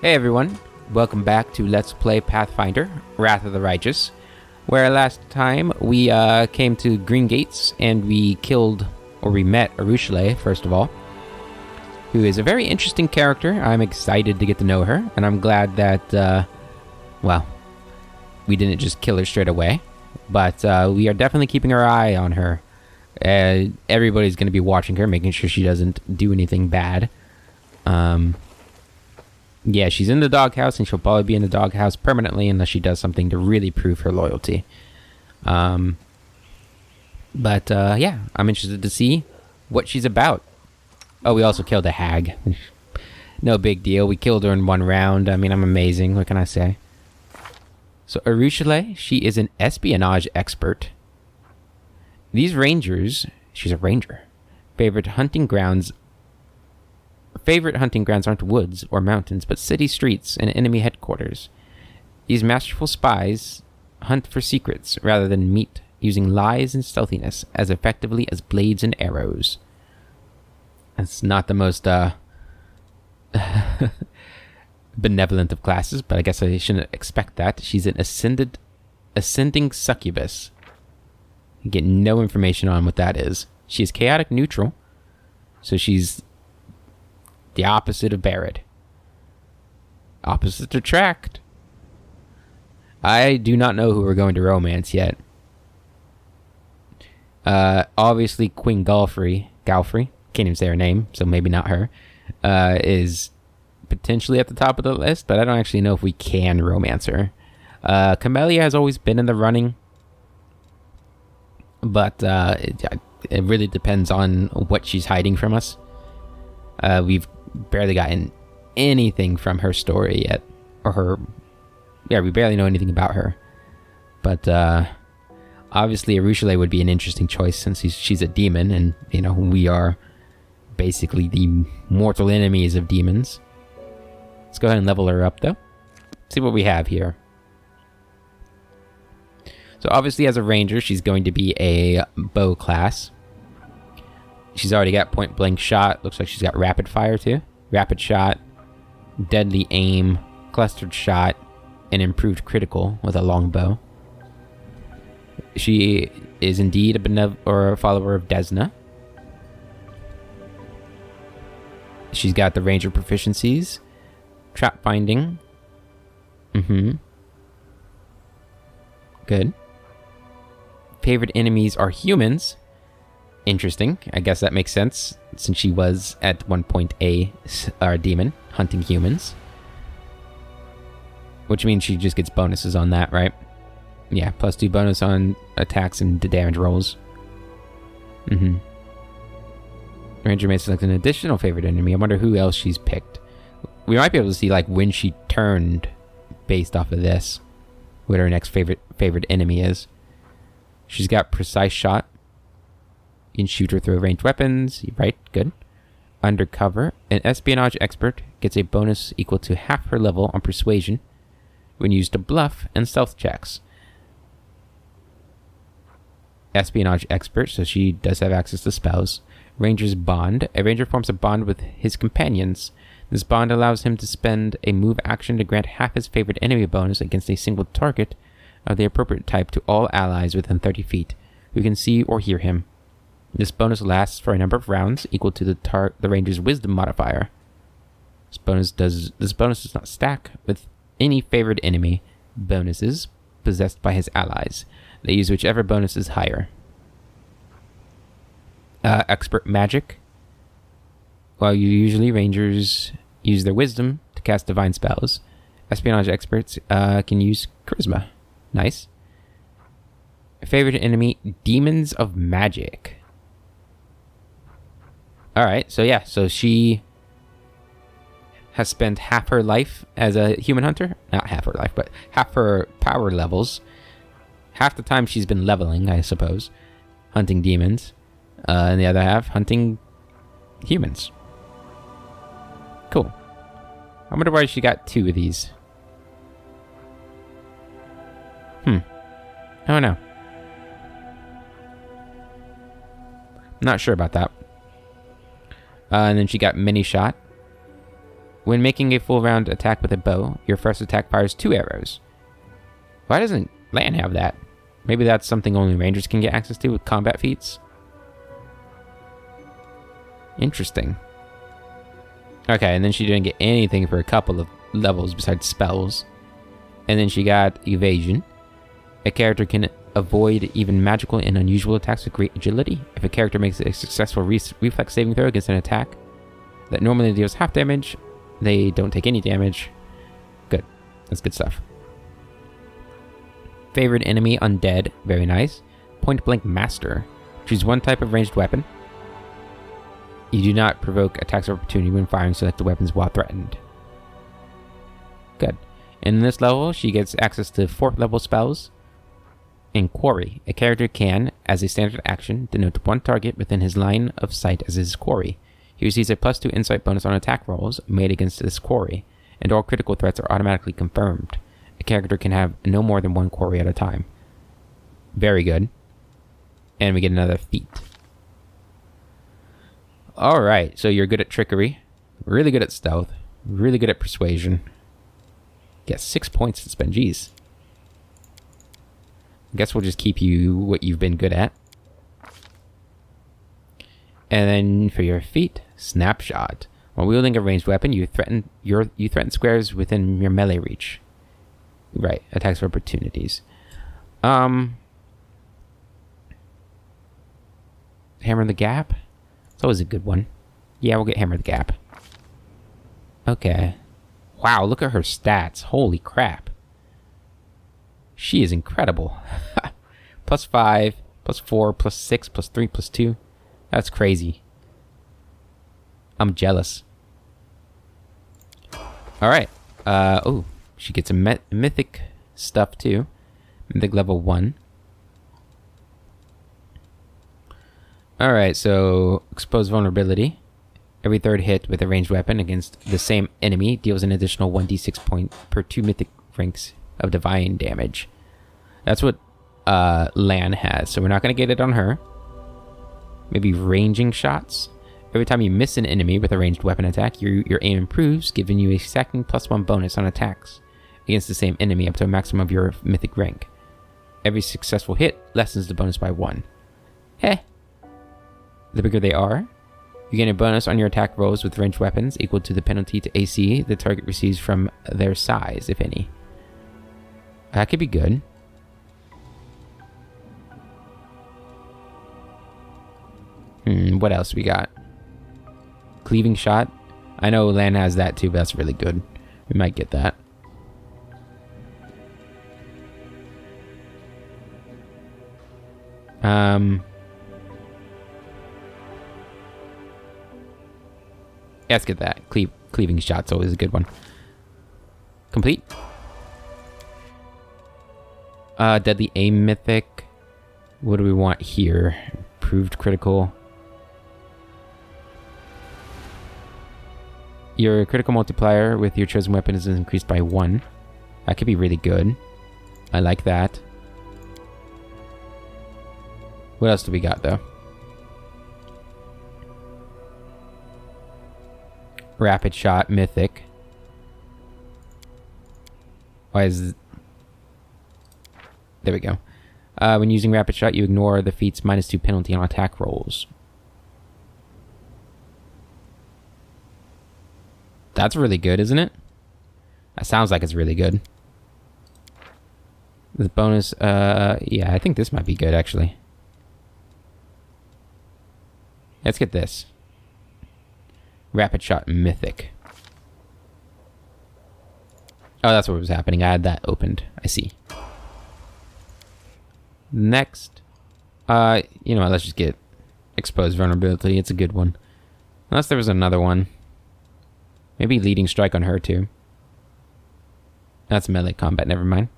Hey everyone, welcome back to Let's Play Pathfinder, Wrath of the Righteous, where last time we came to Green Gates and we met Arueshalae, first of all, who is a very interesting character. I'm excited to get to know her, and I'm glad that, we didn't just kill her straight away, but we are definitely keeping our eye on her. Everybody's going to be watching her, making sure she doesn't do anything bad. Yeah, she's in the doghouse, and she'll probably be in the doghouse permanently unless she does something to really prove her loyalty. Yeah, I'm interested to see what she's about. Oh, we also killed a hag. No big deal. We killed her in one round. I mean, I'm amazing. What can I say? So, Arueshalae, she is an espionage expert. These rangers, she's a ranger, favorite hunting grounds aren't woods or mountains, but city streets and enemy headquarters. These masterful spies hunt for secrets rather than meat, using lies and stealthiness as effectively as blades and arrows. That's not the most benevolent of classes, but I guess I shouldn't expect that. She's an ascending succubus. You get no information on what that is. She is chaotic neutral, so she's the opposite of Barad. Opposites attract. I do not know who we're going to romance yet. Obviously, Queen Galfrey, can't even say her name, so maybe not her, is potentially at the top of the list, but I don't actually know if we can romance her. Camellia has always been in the running, but it really depends on what she's hiding from us. We've barely gotten anything from her story yet, we barely know anything about her, but obviously Arueshalae would be an interesting choice since she's a demon, and we are basically the mortal enemies of demons. Let's go ahead and level her up though, see what we have here. So obviously as a ranger she's going to be a bow class. She's already got point blank shot. Looks like she's got rapid fire too. Rapid shot, deadly aim, clustered shot, and improved critical with a long bow. She is indeed a follower of Desna. She's got the ranger proficiencies, trap finding. Good. Favorite enemies are humans. Interesting. I guess that makes sense, since she was at one point a demon hunting humans. Which means she just gets bonuses on that, right? Yeah, +2 bonus on attacks and damage rolls. Ranger may select an additional favorite enemy. I wonder who else she's picked. We might be able to see like when she turned based off of this, what her next favorite enemy is. She's got precise shot. You can shoot her through ranged weapons. Right, good. Undercover. An espionage expert gets a bonus equal to half her level on persuasion when used to bluff and stealth checks. Espionage expert, so she does have access to spells. Ranger's bond. A ranger forms a bond with his companions. This bond allows him to spend a move action to grant half his favorite enemy bonus against a single target of the appropriate type to all allies within 30 feet who can see or hear him. This bonus lasts for a number of rounds equal to the ranger's wisdom modifier. This bonus does not stack with any favorite enemy bonuses possessed by his allies. They use whichever bonus is higher. Expert magic. While usually rangers use their wisdom to cast divine spells, espionage experts can use charisma. Nice. Favorite enemy, demons of magic. Alright, so she has spent half her life as a human hunter. Not half her life, but half her power levels. Half the time she's been leveling, I suppose, hunting demons. And the other half, hunting humans. Cool. I wonder why she got 2 of these. I don't know. Not sure about that. And then she got mini shot. When making a full round attack with a bow, your first attack fires 2 arrows. Why doesn't Lan have that? Maybe that's something only rangers can get access to with combat feats. Interesting. Okay, and then she didn't get anything for a couple of levels besides spells. And then she got Evasion. A character can avoid even magical and unusual attacks with great agility. If a character makes a successful reflex saving throw against an attack that normally deals half damage, they don't take any damage. Good. That's good stuff. Favorite enemy, Undead. Very nice. Point Blank Master. Choose one type of ranged weapon. You do not provoke attacks of opportunity when firing selected weapons while threatened. Good. In this level, she gets access to 4th level spells. In Quarry, a character can, as a standard action, denote one target within his line of sight as his quarry. He receives a +2 insight bonus on attack rolls made against this quarry, and all critical threats are automatically confirmed. A character can have no more than 1 quarry at a time. Very good. And we get another feat. Alright, so you're good at trickery, really good at stealth, really good at persuasion. Get 6 points to spend, geez. I guess we'll just keep you what you've been good at. And then for your feat, Snapshot. While wielding a ranged weapon, you threaten squares within your melee reach. Right, attacks for opportunities. Hammer the Gap? It's always a good one. Yeah, we'll get Hammer the Gap. Okay. Wow, look at her stats. Holy crap. She is incredible. +5, +4, +6, +3, +2. That's crazy. I'm jealous. Alright. Oh, she gets a mythic stuff too. Mythic level 1. Alright, so expose vulnerability. Every 3rd hit with a ranged weapon against the same enemy deals an additional 1d6 point per 2 mythic ranks of divine damage. That's what Lan has, so we're not going to get it on her. Maybe ranging shots. Every time you miss an enemy with a ranged weapon attack, your aim improves, giving you a second +1 bonus on attacks against the same enemy up to a maximum of your mythic rank. Every successful hit lessens the bonus by 1. The bigger they are, you gain a bonus on your attack rolls with ranged weapons equal to the penalty to AC the target receives from their size, if any. That could be good. What else we got? Cleaving Shot. I know Lan has that too, but that's really good. We might get that. Yeah, let's get that. Cleaving Shot's always a good one. Complete. Deadly Aim Mythic. What do we want here? Improved critical. Your critical multiplier with your chosen weapon is increased by 1. That could be really good. I like that. What else do we got, though? Rapid Shot Mythic. Why is... There we go. When using Rapid Shot, you ignore the feat's -2 penalty on attack rolls. That's really good, isn't it? That sounds like it's really good. The bonus, yeah, I think this might be good, actually. Let's get this. Rapid Shot Mythic. Oh, that's what was happening. I had that opened. I see. Next. You know what, let's just get Exposed Vulnerability. It's a good one. Unless there was another one. Maybe Leading Strike on her, too. That's melee combat, never mind.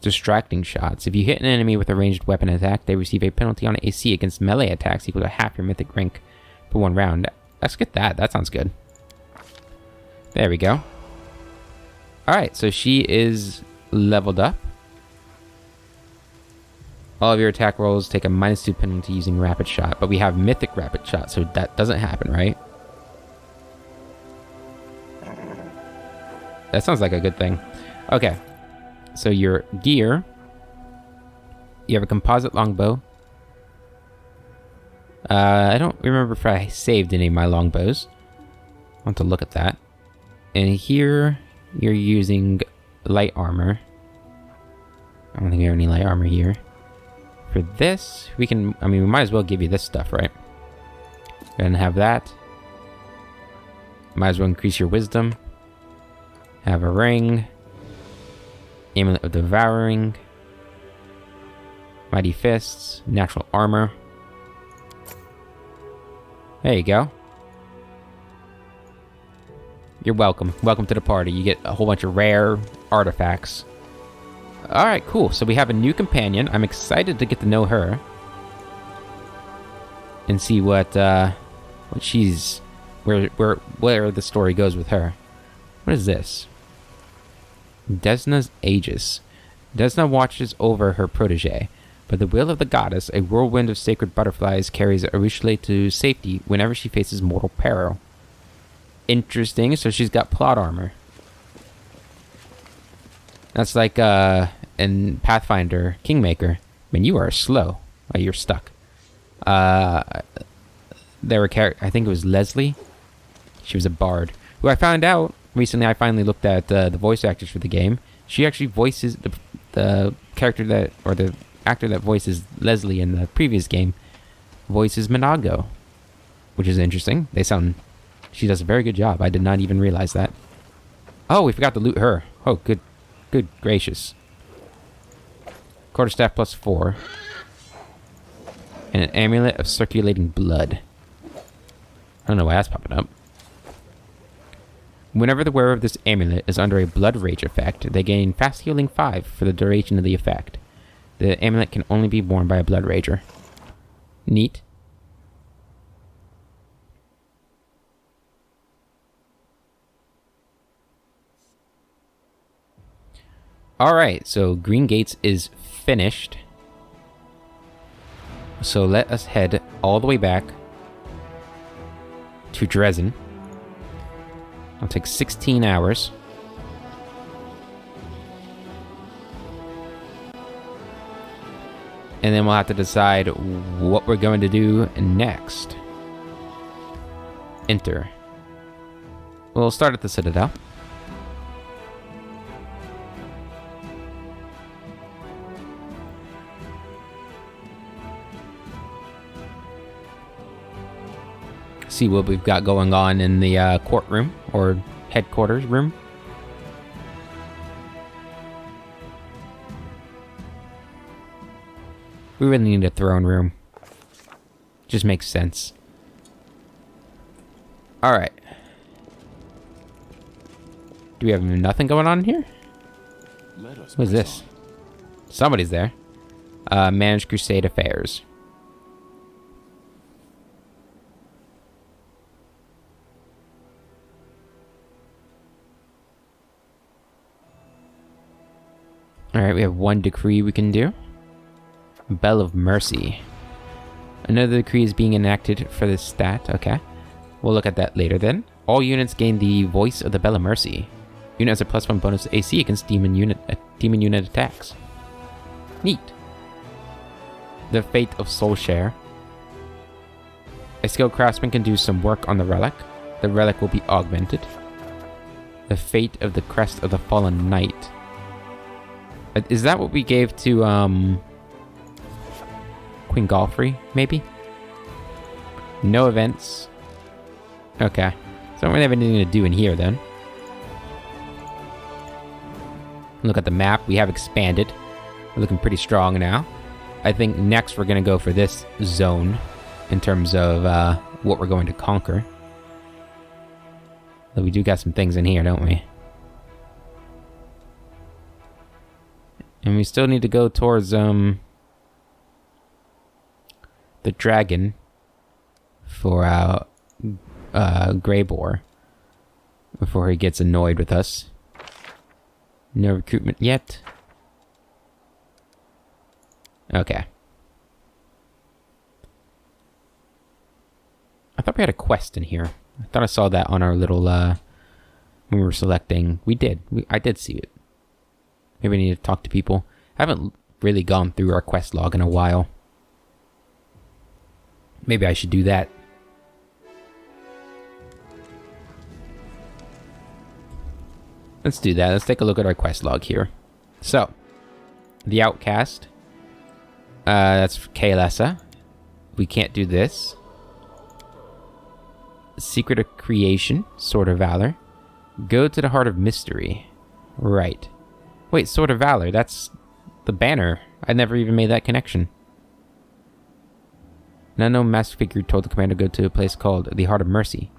Distracting Shots. If you hit an enemy with a ranged weapon attack, they receive a penalty on AC against melee attacks equal to half your mythic rank for 1 round. Let's get that. That sounds good. There we go. Alright, so she is leveled up. All of your attack rolls take a -2 penalty using Rapid Shot, but we have Mythic Rapid Shot, so that doesn't happen, right? That sounds like a good thing. Okay, so your gear, you have a composite longbow. I don't remember if I saved any of my longbows. I want to look at that. And here, you're using light armor. I don't think we have any light armor here. For this, we can, I mean, we might as well give you this stuff, right? Go ahead and have that. Might as well increase your wisdom. Have a ring. Amulet of Devouring. Mighty Fists. Natural Armor. There you go. You're welcome. Welcome to the party. You get a whole bunch of rare artifacts. Alright, cool. So we have a new companion. I'm excited to get to know her. And see what she's... Where the story goes with her. What is this? Desna's Aegis. Desna watches over her protege. By the will of the goddess, a whirlwind of sacred butterflies carries Arueshalae to safety whenever she faces mortal peril. Interesting, so she's got plot armor. That's like in Pathfinder Kingmaker. I mean, you are slow. Oh, you're stuck. There were I think it was Leslie. She was a bard. Who I found out recently. I finally looked at the voice actors for the game. She actually voices the character that, or the actor that voices Leslie in the previous game, voices Minago, which is interesting. She does a very good job. I did not even realize that. Oh, we forgot to loot her. Oh, good gracious. Quarterstaff +4. And an amulet of circulating blood. I don't know why that's popping up. Whenever the wearer of this amulet is under a blood rage effect, they gain fast healing 5 for the duration of the effect. The amulet can only be worn by a blood rager. Neat. Alright, so Green Gates is finished. So let us head all the way back to Dresden. It'll take 16 hours. And then we'll have to decide what we're going to do next. Enter. We'll start at the Citadel. See what we've got going on in the courtroom, or headquarters room. We really need a throne room. Just makes sense. Alright. Do we have nothing going on here? What is this? Somebody's there. Manage Crusade Affairs. Alright, we have one decree we can do. Bell of Mercy. Another decree is being enacted for this stat. Okay. We'll look at that later then. All units gain the Voice of the Bell of Mercy. Unit has a +1 bonus to AC against demon unit attacks. Neat. The Fate of Soulshare. A skilled craftsman can do some work on the relic. The relic will be augmented. The Fate of the Crest of the Fallen Knight. Is that what we gave to Queen Galfrey, maybe? No events. Okay. So I don't really have anything to do in here then. Look at the map. We have expanded. We're looking pretty strong now. I think next we're going to go for this zone in terms of what we're going to conquer. But we do got some things in here, don't we? And we still need to go towards the dragon for Grey Boar before he gets annoyed with us. No recruitment yet. Okay. I thought we had a quest in here. I thought I saw that on our little, when we were selecting. We did. I did see it. Maybe I need to talk to people. I haven't really gone through our quest log in a while. Maybe I should do that. Let's do that. Let's take a look at our quest log here. So, the Outcast. That's Kaelessa. We can't do this. Secret of Creation. Sword of Valor. Go to the Heart of Mystery. Right. Wait, Sword of Valor. That's the banner. I never even made that connection. An unknown masked figure told the commander to go to a place called the Heart of Mercy.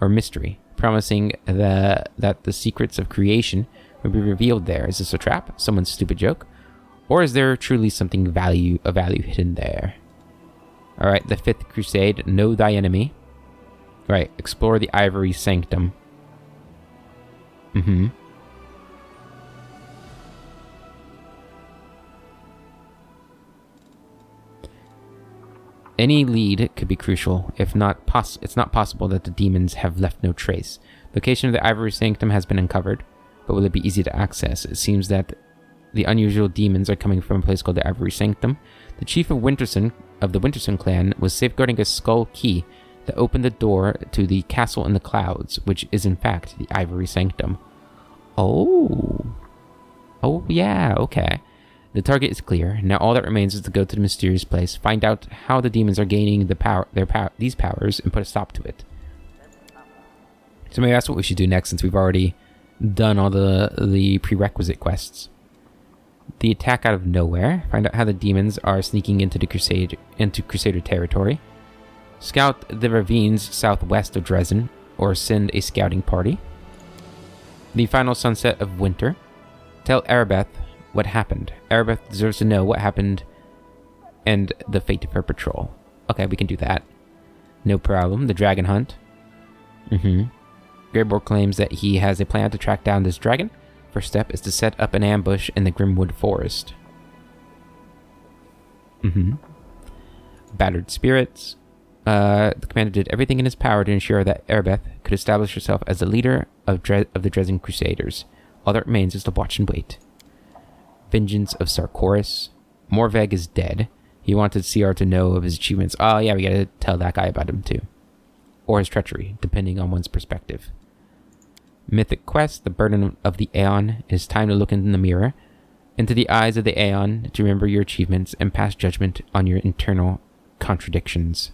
Or Mystery. Promising that the secrets of creation would be revealed there. Is this a trap? Someone's stupid joke? Or is there truly something of value hidden there? Alright, the Fifth Crusade. Know thy enemy. Right, explore the Ivory Sanctum. Any lead could be crucial. If not, it's not possible that the demons have left no trace. Location of the Ivory Sanctum has been uncovered, but will it be easy to access? It seems that the unusual demons are coming from a place called the Ivory Sanctum. The chief of the Winterson clan was safeguarding a skull key that opened the door to the castle in the clouds, which is in fact the Ivory Sanctum. Oh yeah, okay. The target is clear. Now all that remains is to go to the mysterious place, find out how the demons are gaining these powers, and put a stop to it. So maybe that's what we should do next, since we've already done all the prerequisite quests. The attack out of nowhere. Find out how the demons are sneaking into Crusader territory. Scout the ravines southwest of Dresden, or send a scouting party. The final sunset of winter. Tell Arabeth what happened. Arabeth deserves to know what happened and the fate of her patrol. Okay, we can do that. No problem. The dragon hunt. Greyboar claims that he has a plan to track down this dragon. First step is to set up an ambush in the Grimwood Forest. Battered spirits. The commander did everything in his power to ensure that Arabeth could establish herself as the leader of the Dresden Crusaders. All that remains is to watch and wait. Vengeance of Sarkoris. Morveg is dead. He wanted CR to know of his achievements. Oh yeah, we gotta tell that guy about him too. Or his treachery, depending on one's perspective. Mythic Quest, the burden of the Aeon. It is time to look in the mirror, into the eyes of the Aeon, to remember your achievements and pass judgment on your internal contradictions.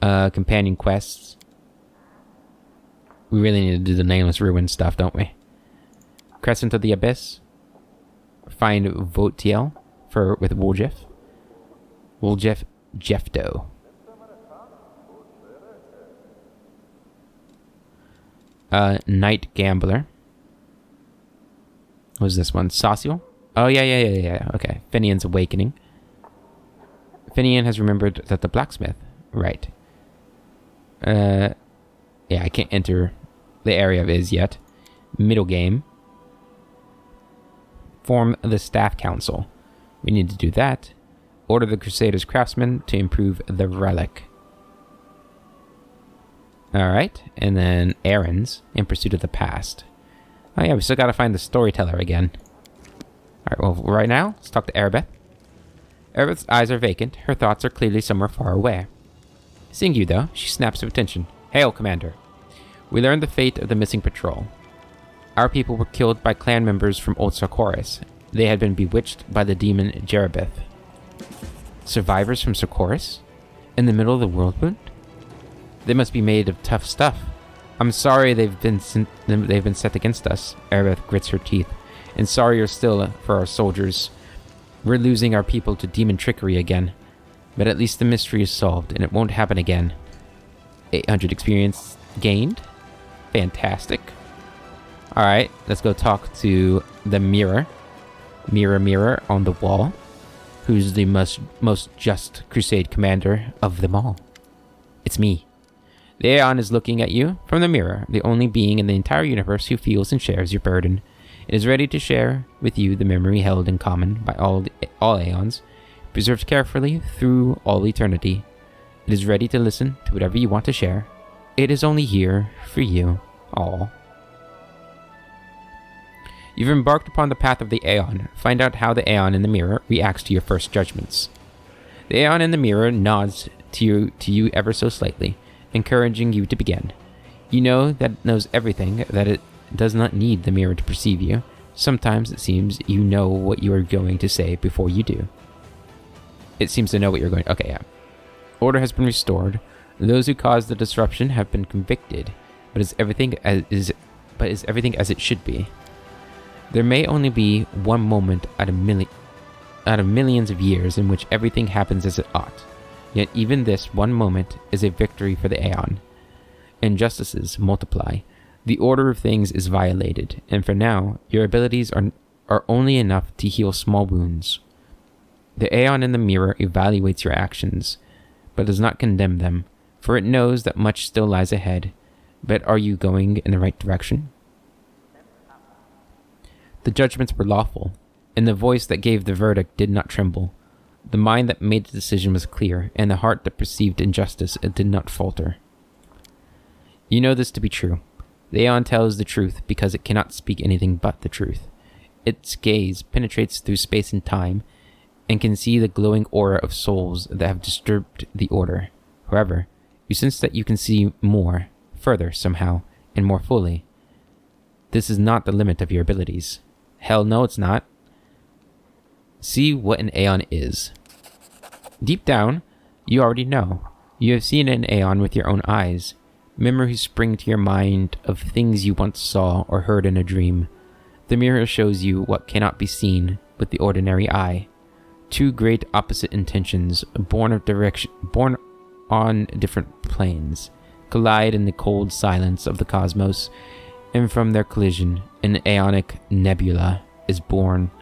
Companion quests. We really need to do the Nameless Ruin stuff, don't we? Crescent of the Abyss. Find Votiel with Woljef. Woljef Jefto. Night Gambler. What was this one? Sauciel? Oh, yeah. Okay. Finian's Awakening. Finian has remembered that the blacksmith. Right. Yeah, I can't enter the area of Is yet. Middle game. Form the Staff Council. We need to do that. Order the Crusaders' craftsmen to improve the relic. Alright, and then errands in pursuit of the past. Oh yeah, we still gotta find the storyteller again. Alright, well, right now, let's talk to Arabeth. Arabeth's eyes are vacant. Her thoughts are clearly somewhere far away. Seeing you, though, she snaps to attention. Hail, Commander. We learned the fate of the missing patrol. Our people were killed by clan members from Old Sarkoris. They had been bewitched by the demon Jerabeth. Survivors from Sarkoris? In the middle of the world wound? They must be made of tough stuff. I'm sorry they've been set against us. Arabeth grits her teeth. And sorrier still for our soldiers. We're losing our people to demon trickery again. But at least the mystery is solved, and it won't happen again. 800 experience gained. Fantastic. Alright, let's go talk to the mirror. Mirror on the wall. Who's the most just crusade commander of them all? It's me. The Aeon is looking at you from the mirror, the only being in the entire universe who feels and shares your burden. It is ready to share with you the memory held in common by all Aeons, preserved carefully through all eternity. It is ready to listen to whatever you want to share. It is only here for you all. You've embarked upon the path of the Aeon. Find out how the Aeon in the mirror reacts to your first judgments. The Aeon in the mirror nods to you ever so slightly, encouraging you to begin. You know that it knows everything, that it does not need the mirror to perceive you. Sometimes it seems you know what you are going to say before you do. It seems to know what you're going to... Okay, yeah. Order has been restored. Those who caused the disruption have been convicted, but is everything as it should be. There may only be one moment out of millions of years in which everything happens as it ought. Yet even this one moment is a victory for the Aeon. Injustices multiply. The order of things is violated, and for now, your abilities are only enough to heal small wounds. The Aeon in the mirror evaluates your actions, but does not condemn them, for it knows that much still lies ahead. But are you going in the right direction? The judgments were lawful, and the voice that gave the verdict did not tremble. The mind that made the decision was clear, and the heart that perceived injustice did not falter. You know this to be true. The Aeon tells the truth because it cannot speak anything but the truth. Its gaze penetrates through space and time, and can see the glowing aura of souls that have disturbed the order. However, you sense that you can see more, further somehow, and more fully. This is not the limit of your abilities. Hell no, it's not. See what an Aeon is. Deep down, you already know. You have seen an Aeon with your own eyes. Memories spring to your mind of things you once saw or heard in a dream. The mirror shows you what cannot be seen with the ordinary eye. Two great opposite intentions, born on different planes, collide in the cold silence of the cosmos, and from their collision, an aeonic nebula is born.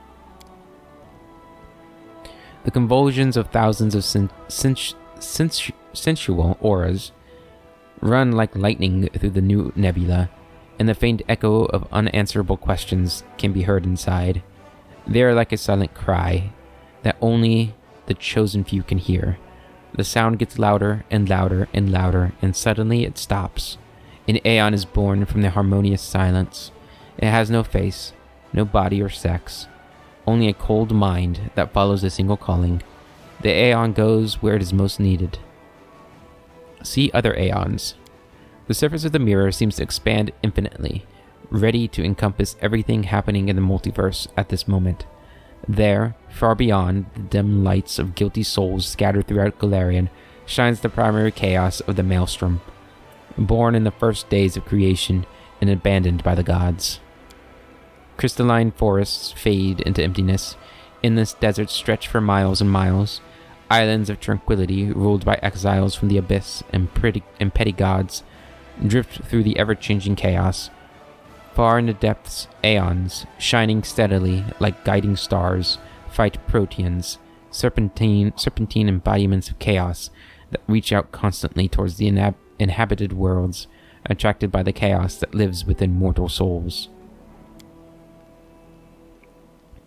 The convulsions of thousands of sensual auras run like lightning through the new nebula, and the faint echo of unanswerable questions can be heard inside. They are like a silent cry that only the chosen few can hear. The sound gets louder and louder and louder, and suddenly it stops. An Aeon is born from the harmonious silence. It has no face, no body or sex, only a cold mind that follows a single calling. The Aeon goes where it is most needed. See other Aeons. The surface of the mirror seems to expand infinitely, ready to encompass everything happening in the multiverse at this moment. There, far beyond the dim lights of guilty souls scattered throughout Golarion, shines the primary chaos of the Maelstrom, born in the first days of creation and abandoned by the gods. Crystalline forests fade into emptiness. Endless deserts stretch for miles and miles. Islands of tranquility, ruled by exiles from the abyss and petty gods, drift through the ever-changing chaos. Far in the depths, Aeons, shining steadily like guiding stars, fight Proteans, serpentine embodiments of chaos that reach out constantly towards the inhabited worlds, attracted by the chaos that lives within mortal souls.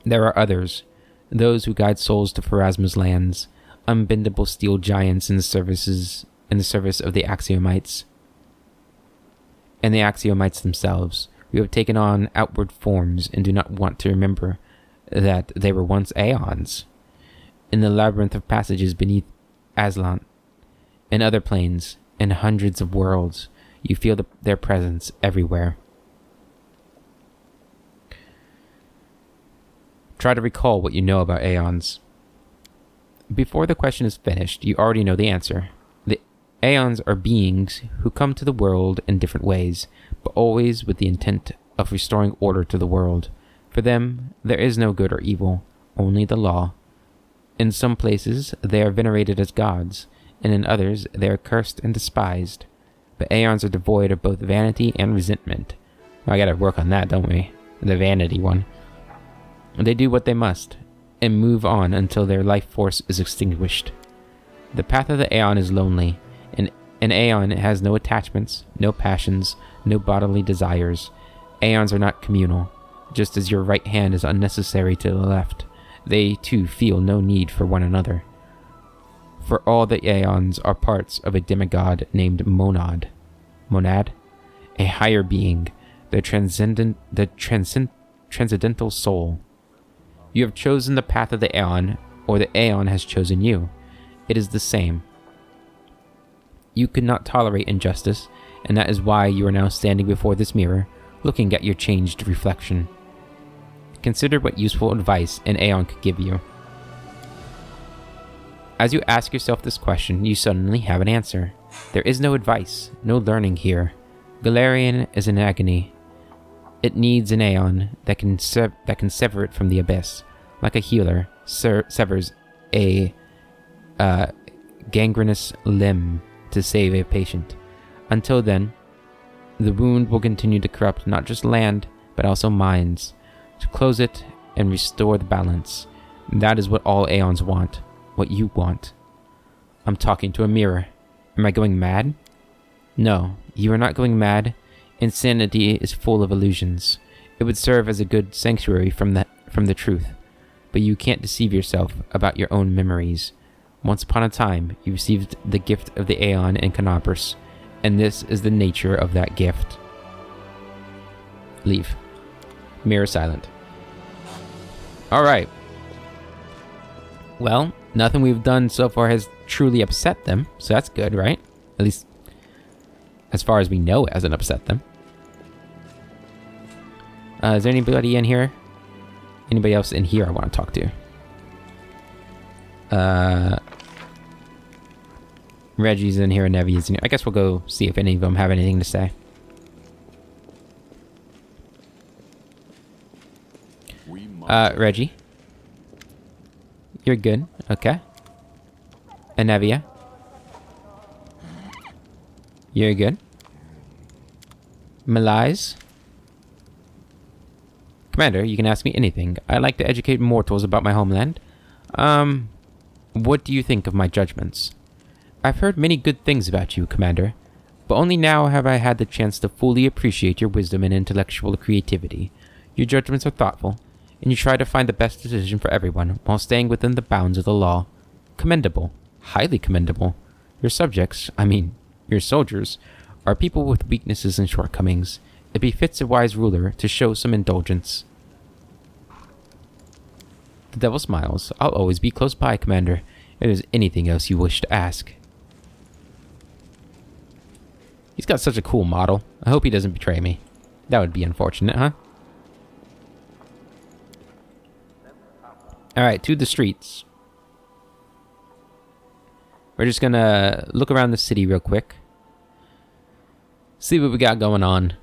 There are others, those who guide souls to Pharasma's lands, unbendable steel giants in the service of the Axiomites. And the Axiomites themselves, who have taken on outward forms and do not want to remember that they were once Aeons. In the labyrinth of passages beneath Aslan and other planes and hundreds of worlds, you feel their presence everywhere. Try to recall what you know about Aeons. Before the question is finished, you already know the answer. The Aeons are beings who come to the world in different ways, but always with the intent of restoring order to the world. For them, there is no good or evil, only the law. In some places, they are venerated as gods, and in others, they are cursed and despised. But Aeons are devoid of both vanity and resentment. Well, I gotta work on that, don't we? The vanity one. They do what they must, and move on until their life force is extinguished. The path of the Aeon is lonely, and An Aeon has no attachments, no passions, no bodily desires. Aeons are not communal. Just as your right hand is unnecessary to the left, they too feel no need for one another. For all the Aeons are parts of a demigod named Monad. Monad? A higher being, the transcendental soul. You have chosen the path of the Aeon, or the Aeon has chosen you. It is the same. You could not tolerate injustice, and that is why you are now standing before this mirror, looking at your changed reflection. Consider what useful advice an Aeon could give you. As you ask yourself this question, you suddenly have an answer. There is no advice, no learning here. Galarian is in agony. It needs an Aeon that can sever it from the abyss, like a healer severs a gangrenous limb to save a patient. Until then, the wound will continue to corrupt not just land, but also minds. To close it and restore the balance. That is what all Aeons want. What you want. I'm talking to a mirror. Am I going mad? No, you are not going mad. Insanity is full of illusions. It would serve as a good sanctuary from the truth. But you can't deceive yourself about your own memories. Once upon a time, you received the gift of the Aeon in Canopus, and this is the nature of that gift. Leave. Mirror silent. Alright. Well, nothing we've done so far has truly upset them, so that's good, right? At least, as far as we know, it hasn't upset them. Is there anybody in here? Anybody else in here I want to talk to? Reggie's in here and Nevi is in here. I guess we'll go see if any of them have anything to say. Reggie. You're good. Okay. Anevia. You're good. Malise. Commander, you can ask me anything. I like to educate mortals about my homeland. What do you think of my judgments? I've heard many good things about you, Commander, but only now have I had the chance to fully appreciate your wisdom and intellectual creativity. Your judgments are thoughtful, and you try to find the best decision for everyone while staying within the bounds of the law. Commendable. Highly commendable. Your subjects, your soldiers, are people with weaknesses and shortcomings. It befits a wise ruler to show some indulgence. The devil smiles. I'll always be close by, Commander. If there's anything else you wish to ask. He's got such a cool model. I hope he doesn't betray me. That would be unfortunate, huh? Alright, to the streets. We're just gonna look around the city real quick. See what we got going on.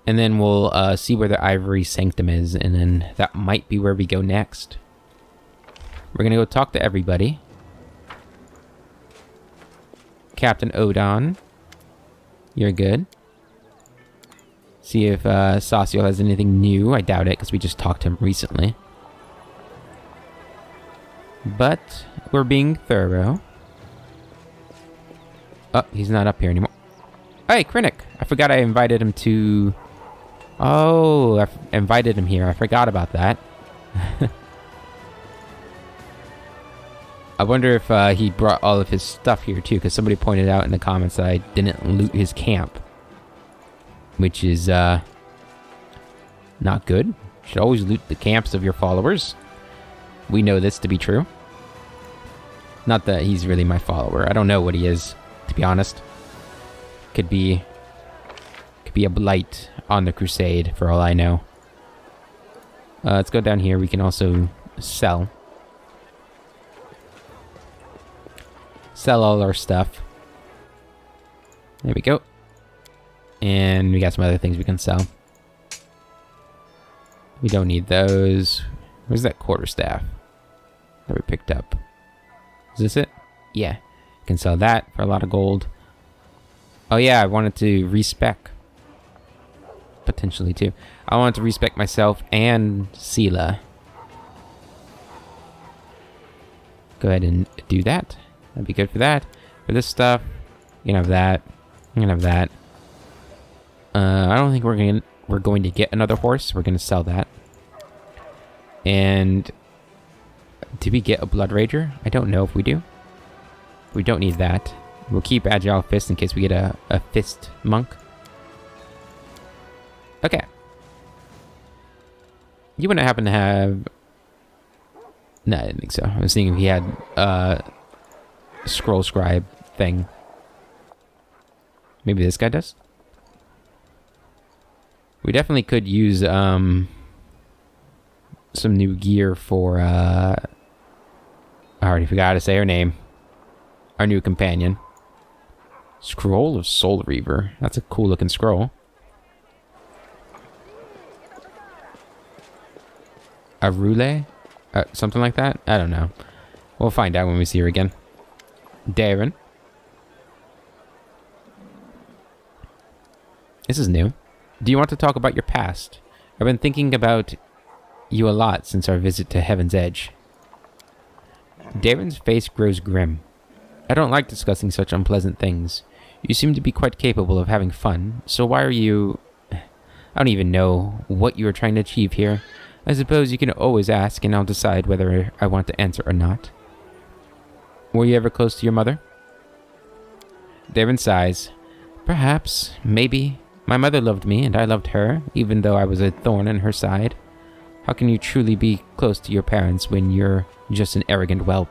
And then we'll see where the Ivory Sanctum is. And then that might be where we go next. We're gonna go talk to everybody. Captain Odon. You're good. See if Sacio has anything new. I doubt it, because we just talked to him recently. But we're being thorough. Oh, he's not up here anymore. Hey, Krennic! I forgot I invited him to... Oh, I invited him here. I forgot about that. I wonder if he brought all of his stuff here too, because somebody pointed out in the comments that I didn't loot his camp. Which is, not good. You should always loot the camps of your followers. We know this to be true. Not that he's really my follower. I don't know what he is, to be honest. Could be a blight on the Crusade, for all I know. Let's go down here. We can also sell. Sell all our stuff. There we go. And we got some other things we can sell. We don't need those. Where's that quarterstaff that we picked up? Is this it? Yeah. Can sell that for a lot of gold. Oh yeah, I wanted to respec. Potentially too. I wanted to respec myself and Sela. Go ahead and do that. That'd be good for that. For this stuff, You can have that. You can have that. I don't think we're going to get another horse. We're going to sell that. And did we get a Blood Rager? I don't know if we do. We don't need that. We'll keep Agile Fist in case we get a Fist Monk. Okay. You wouldn't happen to have... No, I didn't think so. I was thinking if he had a Scroll Scribe thing. Maybe this guy does? We definitely could use some new gear for... I already forgot how to say her name. Our new companion. Scroll of Soul Reaver. That's a cool looking scroll. Arueshalae? Something like that? I don't know. We'll find out when we see her again. Darren. This is new. Do you want to talk about your past? I've been thinking about you a lot since our visit to Heaven's Edge. Darren's face grows grim. I don't like discussing such unpleasant things. You seem to be quite capable of having fun, so why are you... I don't even know what you are trying to achieve here. I suppose you can always ask, and I'll decide whether I want to answer or not. Were you ever close to your mother? Darren sighs. Perhaps. Maybe. My mother loved me, and I loved her, even though I was a thorn in her side. How can you truly be close to your parents when you're just an arrogant whelp?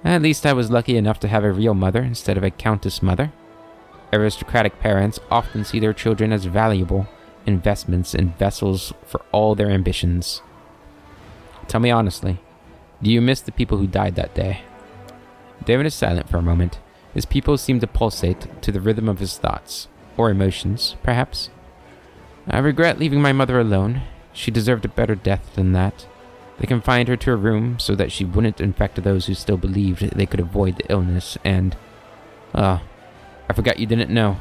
At least I was lucky enough to have a real mother instead of a countess mother. Aristocratic parents often see their children as valuable investments and vessels for all their ambitions. Tell me honestly, do you miss the people who died that day? Darren is silent for a moment. His pupils seem to pulsate to the rhythm of his thoughts, or emotions, perhaps. I regret leaving my mother alone. She deserved a better death than that. They confined her to a room so that she wouldn't infect those who still believed they could avoid the illness, and... I forgot you didn't know.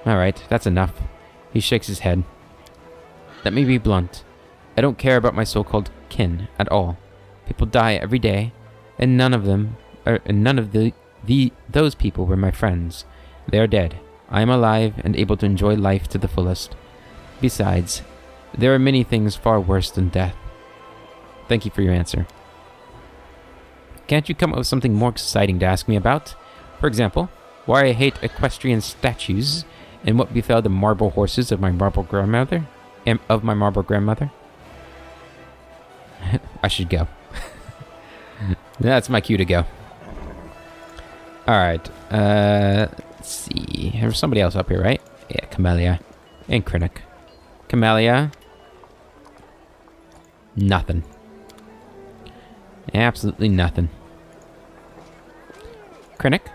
Alright, that's enough. He shakes his head. Let me be blunt. I don't care about my so-called kin at all. People die every day, and none of those people were my friends. They are dead. I am alive and able to enjoy life to the fullest. Besides, there are many things far worse than death. Thank you for your answer. Can't you come up with something more exciting to ask me about? For example, why I hate equestrian statues, and what befell the marble horses of my marble grandmother? I should go. That's my cue to go. Alright, let's see. There's somebody else up here, right? Yeah, Camellia. And Krennic. Camellia. Nothing. Absolutely nothing. Krennic?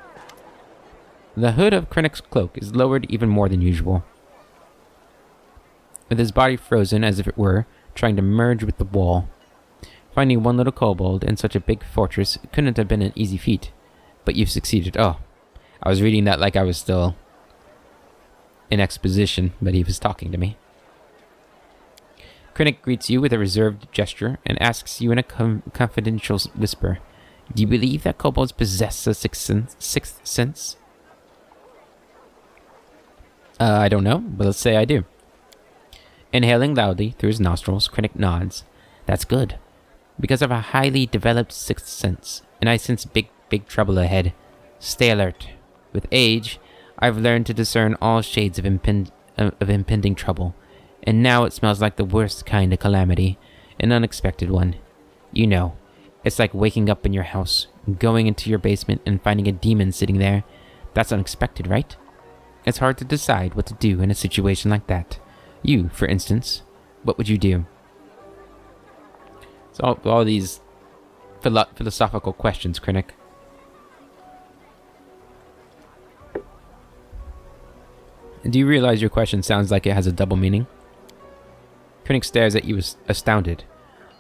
The hood of Krennic's cloak is lowered even more than usual. With his body frozen as if it were trying to merge with the wall. Finding one little kobold in such a big fortress couldn't have been an easy feat. But you've succeeded. Oh, I was reading that like I was still in exposition, but he was talking to me. Krennic greets you with a reserved gesture and asks you in a confidential whisper, do you believe that kobolds possess a sixth sense? I don't know, but let's say I do. Inhaling loudly through his nostrils, Krennic nods. That's good. Because of a highly developed sixth sense, and I sense big trouble ahead. Stay alert. With age, I've learned to discern all shades of impending trouble, and now it smells like the worst kind of calamity, an unexpected one. You know, it's like waking up in your house, going into your basement and finding a demon sitting there. That's unexpected, right? It's hard to decide what to do in a situation like that. You, for instance, what would you do? So all these philosophical questions, Krennic. Do you realize your question sounds like it has a double meaning? Krennic stares at you astounded.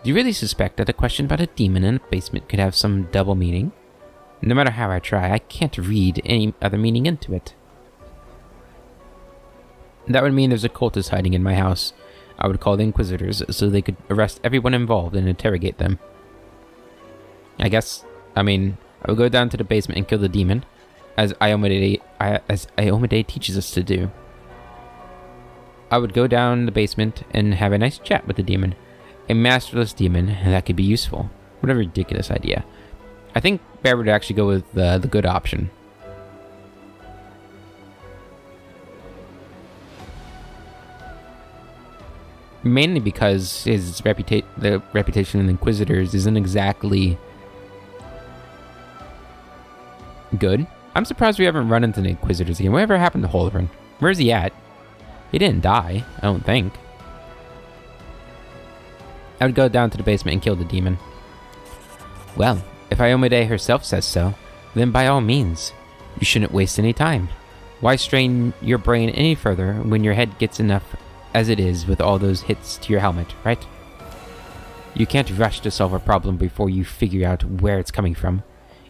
Do you really suspect that a question about a demon in a basement could have some double meaning? No matter how I try, I can't read any other meaning into it. That would mean there's a cultist hiding in my house. I would call the Inquisitors so they could arrest everyone involved and interrogate them. I would go down to the basement and kill the demon, as I as Iomedae teaches us to do. I would go down the basement and have a nice chat with the demon. A masterless demon, that could be useful. What a ridiculous idea. I think Bear would actually go with the good option. Mainly because his the reputation in Inquisitors isn't exactly good. I'm surprised we haven't run into the Inquisitors again. Whatever happened to Holgren? Where's he at? He didn't die, I don't think. I would go down to the basement and kill the demon. Well, if Iomedae herself says so, then by all means, you shouldn't waste any time. Why strain your brain any further when your head gets enough as it is with all those hits to your helmet, right? You can't rush to solve a problem before you figure out where it's coming from.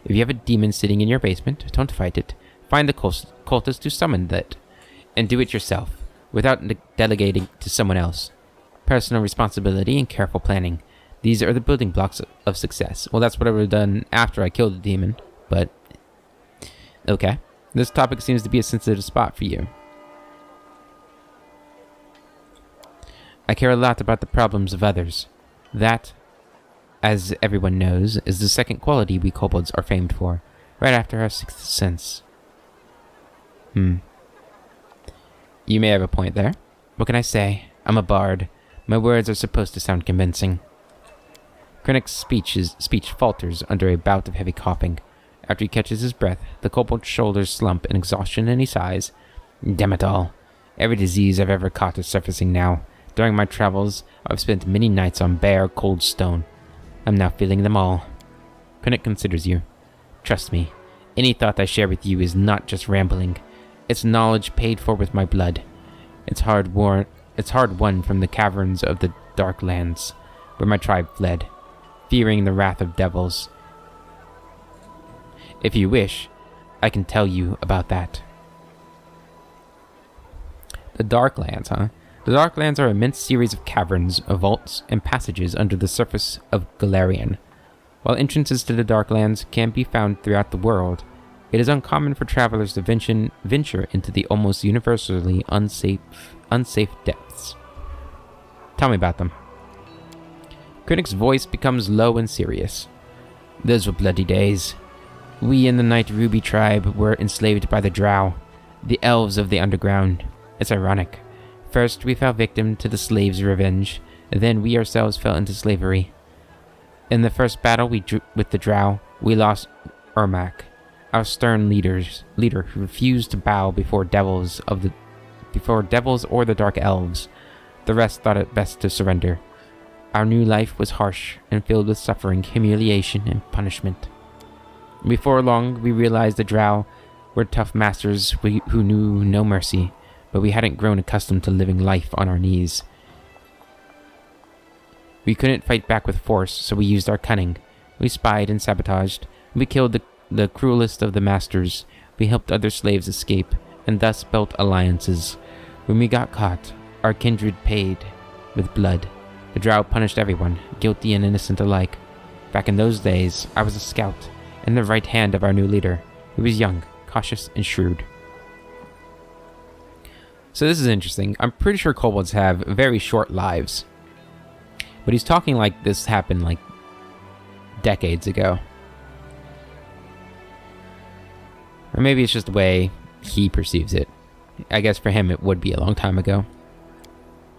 If you have a demon sitting in your basement, don't fight it. Find the cultist to summon that, and do it yourself, without delegating to someone else. Personal responsibility and careful planning. These are the building blocks of success. Well, that's what I would have done after I killed the demon, but okay. This topic seems to be a sensitive spot for you. I care a lot about the problems of others. That, as everyone knows, is the second quality we kobolds are famed for, right after our sixth sense. You may have a point there. What can I say? I'm a bard. My words are supposed to sound convincing. Krennic's speech falters under a bout of heavy coughing. After he catches his breath, the kobold's shoulders slump in exhaustion and he sighs. Damn it all. Every disease I've ever caught is surfacing now. During my travels, I've spent many nights on bare, cold stone. I'm now feeling them all. Krennic considers you. Trust me, any thought I share with you is not just rambling. It's knowledge paid for with my blood. It's hard won from the caverns of the Dark Lands, where my tribe fled, fearing the wrath of devils. If you wish, I can tell you about that. The Dark Lands, huh? The Dark Lands are an immense series of caverns, vaults, and passages under the surface of Galarian. While entrances to the Dark Lands can be found throughout the world, it is uncommon for travelers to venture into the almost universally unsafe depths. Tell me about them. Krennic's voice becomes low and serious. Those were bloody days. We in the Night Ruby tribe were enslaved by the Drow, the elves of the underground. It's ironic. First, we fell victim to the slaves' revenge, then we ourselves fell into slavery. In the first battle with the Drow, we lost Ermac, our stern leader who refused to bow before devils or the Dark Elves. The rest thought it best to surrender. Our new life was harsh and filled with suffering, humiliation, and punishment. Before long, we realized the Drow were tough masters who knew no mercy, but we hadn't grown accustomed to living life on our knees. We couldn't fight back with force, so we used our cunning. We spied and sabotaged. We killed the cruelest of the masters. We helped other slaves escape, and thus built alliances. When we got caught, our kindred paid with blood. The Drow punished everyone, guilty and innocent alike. Back in those days, I was a scout, and the right hand of our new leader. He was young, cautious, and shrewd. So this is interesting. I'm pretty sure kobolds have very short lives. But he's talking like this happened like decades ago. Or maybe it's just the way he perceives it. I guess for him it would be a long time ago.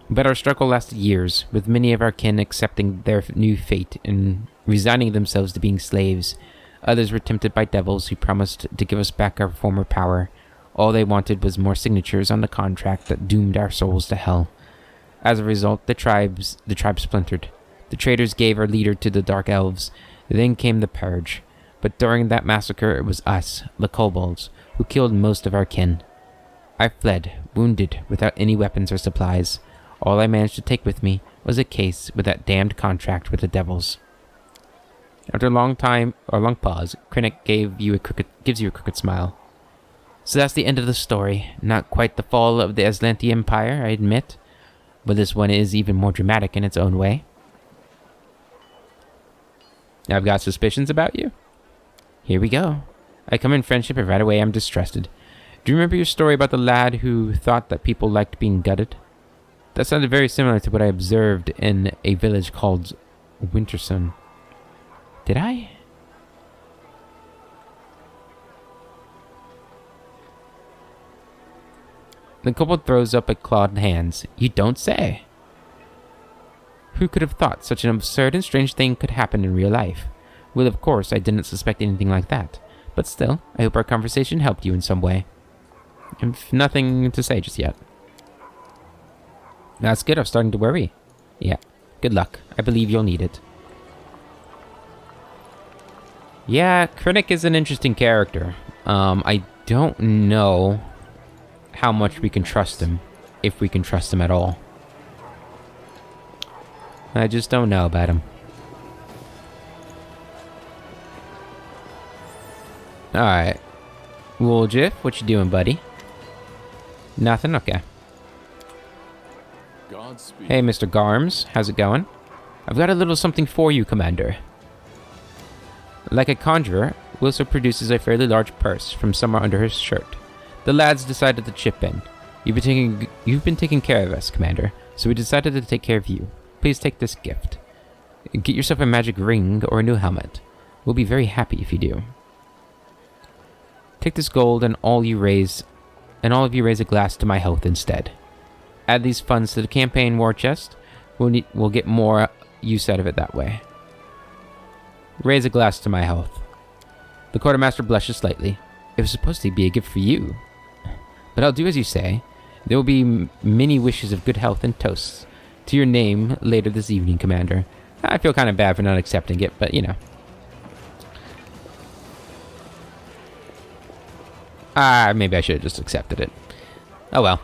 But our struggle lasted years, with many of our kin accepting their new fate and resigning themselves to being slaves. Others were tempted by devils who promised to give us back our former power. All they wanted was more signatures on the contract that doomed our souls to hell. As a result, the tribe splintered. The traitors gave our leader to the Dark Elves. Then came the Purge. But during that massacre, it was us, the kobolds, who killed most of our kin. I fled, wounded, without any weapons or supplies. All I managed to take with me was a case with that damned contract with the devils. After a long pause, Krennic gives you a crooked smile. So that's the end of the story. Not quite the fall of the Aslanti Empire, I admit. But this one is even more dramatic in its own way. I've got suspicions about you. Here we go. I come in friendship and right away I'm distrusted. Do you remember your story about the lad who thought that people liked being gutted? That sounded very similar to what I observed in a village called Winterson. Did I? The kobold throws up a clawed hands. You don't say. Who could have thought such an absurd and strange thing could happen in real life? Well, of course, I didn't suspect anything like that. But still, I hope our conversation helped you in some way. I've nothing to say just yet. That's good, I'm starting to worry. Yeah, good luck. I believe you'll need it. Yeah, Krennic is an interesting character. I don't know how much we can trust him, if we can trust him at all. I just don't know about him. Alright. Wooljiff, what you doing, buddy? Nothing? Okay. Godspeed. Hey, Mr. Garms, how's it going? I've got a little something for you, Commander. Like a conjurer, Wilson produces a fairly large purse from somewhere under his shirt. The lads decided to chip in. You've been taking care of us, Commander, so we decided to take care of you. Please take this gift. Get yourself a magic ring or a new helmet. We'll be very happy if you do. Take this gold and all of you raise a glass to my health instead. Add these funds to the campaign war chest. We'll get more use out of it that way. Raise a glass to my health. The quartermaster blushes slightly. It was supposed to be a gift for you. But I'll do as you say. There will be many wishes of good health and toasts to your name later this evening, Commander. I feel kind of bad for not accepting it, but you know. Maybe I should have just accepted it. Oh well.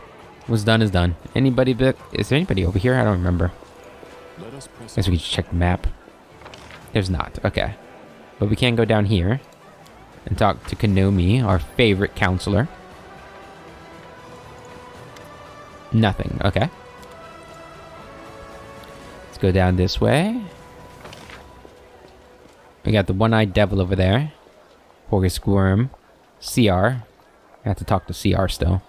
What's done is done. Is there anybody over here? I don't remember. Guess we can just check the map. There's not. Okay. But we can go down here and talk to Konomi, our favorite counselor. Nothing. Okay. Let's go down this way. We got the one-eyed devil over there. Horgus Squirm. CR. I have to talk to CR still.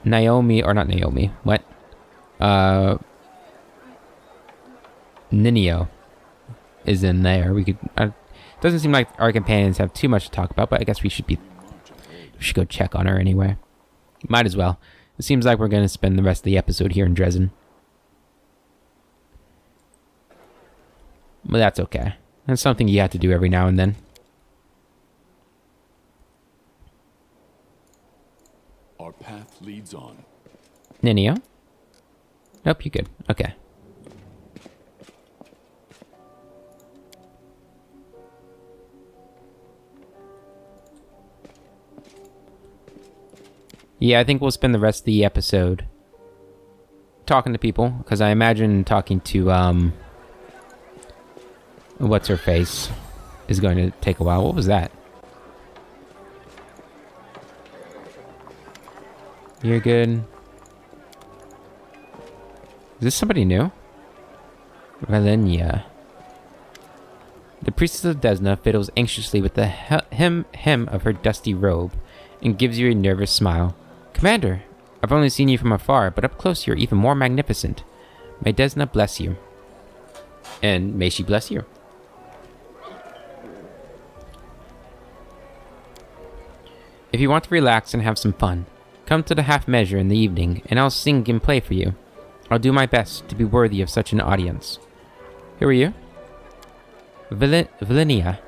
Naomi, or not Naomi. What? Ninio is in there. We could. Doesn't seem like our companions have too much to talk about, but I guess we should go check on her anyway. Might as well. It seems like we're going to spend the rest of the episode here in Dresden. But that's okay. That's something you have to do every now and then. Our path leads on. Ninio? Nope, you're good. Okay. Yeah, I think we'll spend the rest of the episode talking to people, because I imagine talking to, what's-her-face is going to take a while. What was that? You're good. Is this somebody new? Valenia. The priestess of Desna fiddles anxiously with the hem of her dusty robe and gives you a nervous smile. Commander, I've only seen you from afar, but up close you're even more magnificent. May Desna bless you. And may she bless you. If you want to relax and have some fun, come to the half measure in the evening, and I'll sing and play for you. I'll do my best to be worthy of such an audience. Who are you? Valenia,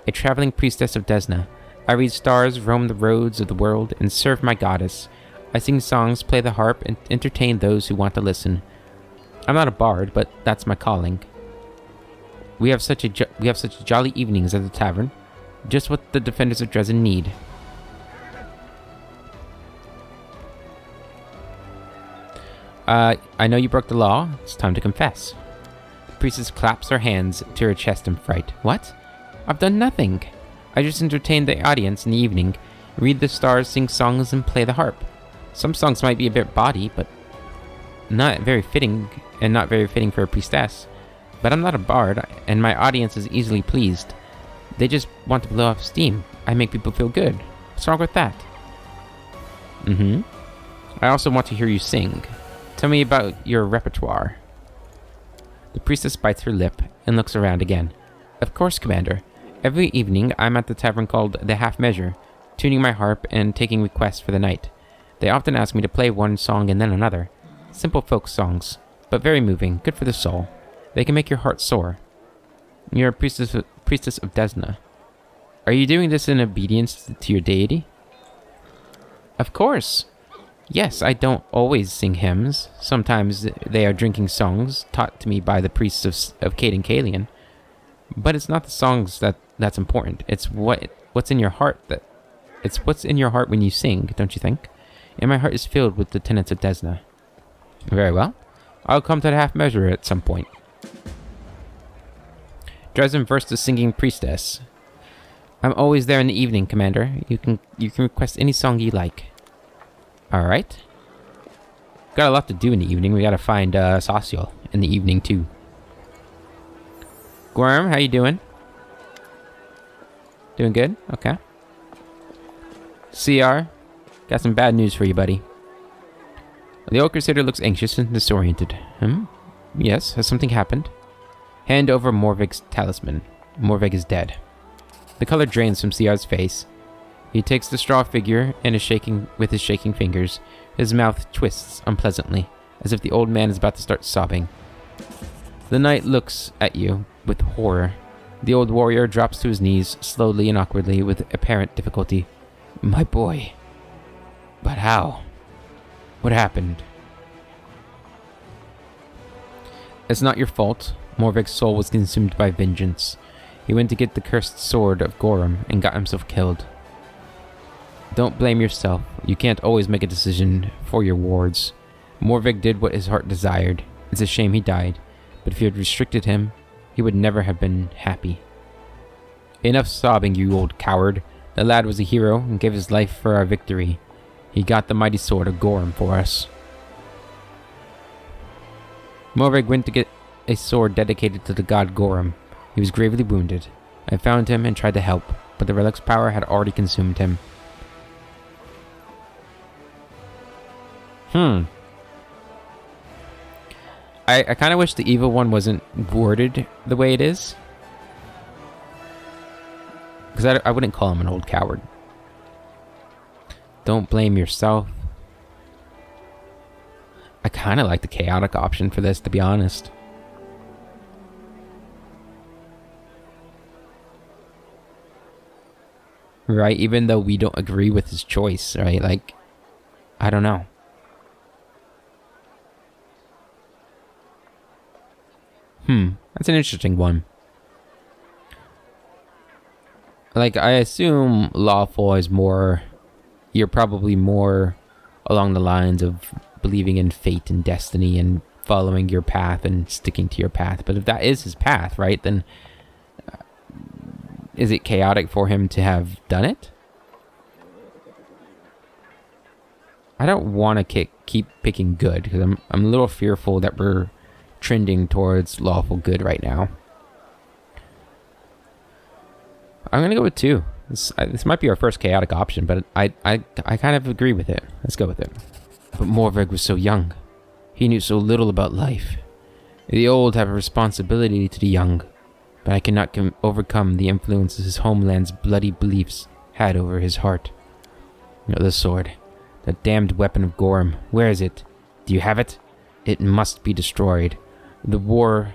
a traveling priestess of Desna. I read stars, roam the roads of the world, and serve my goddess. I sing songs, play the harp, and entertain those who want to listen. I'm not a bard, but that's my calling. We have such jolly evenings at the tavern, just what the defenders of Dresden need. I know you broke the law. It's time to confess. The priestess claps her hands to her chest in fright. What? I've done nothing. I just entertain the audience in the evening, read the stars, sing songs, and play the harp. Some songs might be a bit bawdy, but not very fitting for a priestess. But I'm not a bard, and my audience is easily pleased. They just want to blow off steam. I make people feel good. What's wrong with that? Mm-hmm. I also want to hear you sing. Tell me about your repertoire. The priestess bites her lip and looks around again. Of course, Commander. Every evening, I'm at the tavern called The Half Measure, tuning my harp and taking requests for the night. They often ask me to play one song and then another. Simple folk songs, but very moving, good for the soul. They can make your heart soar. You're a priestess of Desna. Are you doing this in obedience to your deity? Of course. Yes, I don't always sing hymns. Sometimes they are drinking songs taught to me by the priests of Cade and Kalian. But it's not the songs that's important. It's what's in your heart what's in your heart when you sing, don't you think? And my heart is filled with the tenets of Desna. Very well. I'll come to the half measure at some point. Dresden versed the singing priestess. I'm always there in the evening, Commander. You can request any song you like. Alright. Got a lot to do in the evening. We gotta find Sauciel in the evening too. Gorm, how you doing? Doing good? Okay. CR, got some bad news for you, buddy. The old crusader looks anxious and disoriented. Yes, has something happened? Hand over Morvig's talisman. Morvig is dead. The color drains from CR's face. He takes the straw figure and is shaking with his shaking fingers. His mouth twists unpleasantly, as if the old man is about to start sobbing. The knight looks at you with horror. The old warrior drops to his knees, slowly and awkwardly, with apparent difficulty. My boy. But how? What happened? It's not your fault. Morvig's soul was consumed by vengeance. He went to get the cursed sword of Gorum and got himself killed. Don't blame yourself. You can't always make a decision for your wards. Morvig did what his heart desired. It's a shame he died, but if you had restricted him, he would never have been happy. Enough sobbing, you old coward. The lad was a hero and gave his life for our victory. He got the mighty sword of Gorum for us. Morvig went to get a sword dedicated to the god Gorum. He was gravely wounded. I found him and tried to help, but the relic's power had already consumed him. I kind of wish the evil one wasn't worded the way it is. Because I wouldn't call him an old coward. Don't blame yourself. I kind of like the chaotic option for this, to be honest. Right? Even though we don't agree with his choice, right? Like, I don't know. That's an interesting one. Like, I assume lawful is more... You're probably more along the lines of believing in fate and destiny and following your path and sticking to your path. But if that is his path, right, then... is it chaotic for him to have done it? I don't want to keep picking good, because I'm a little fearful that we're trending towards lawful good right now. I'm gonna go with 2. This might be our first chaotic option, but I kind of agree with it. Let's go with it. But Morvig was so young. He knew so little about life. The old have a responsibility to the young, but I cannot overcome the influences his homeland's bloody beliefs had over his heart. The sword. That damned weapon of Gorum. Where is it? Do you have it? It must be destroyed. The war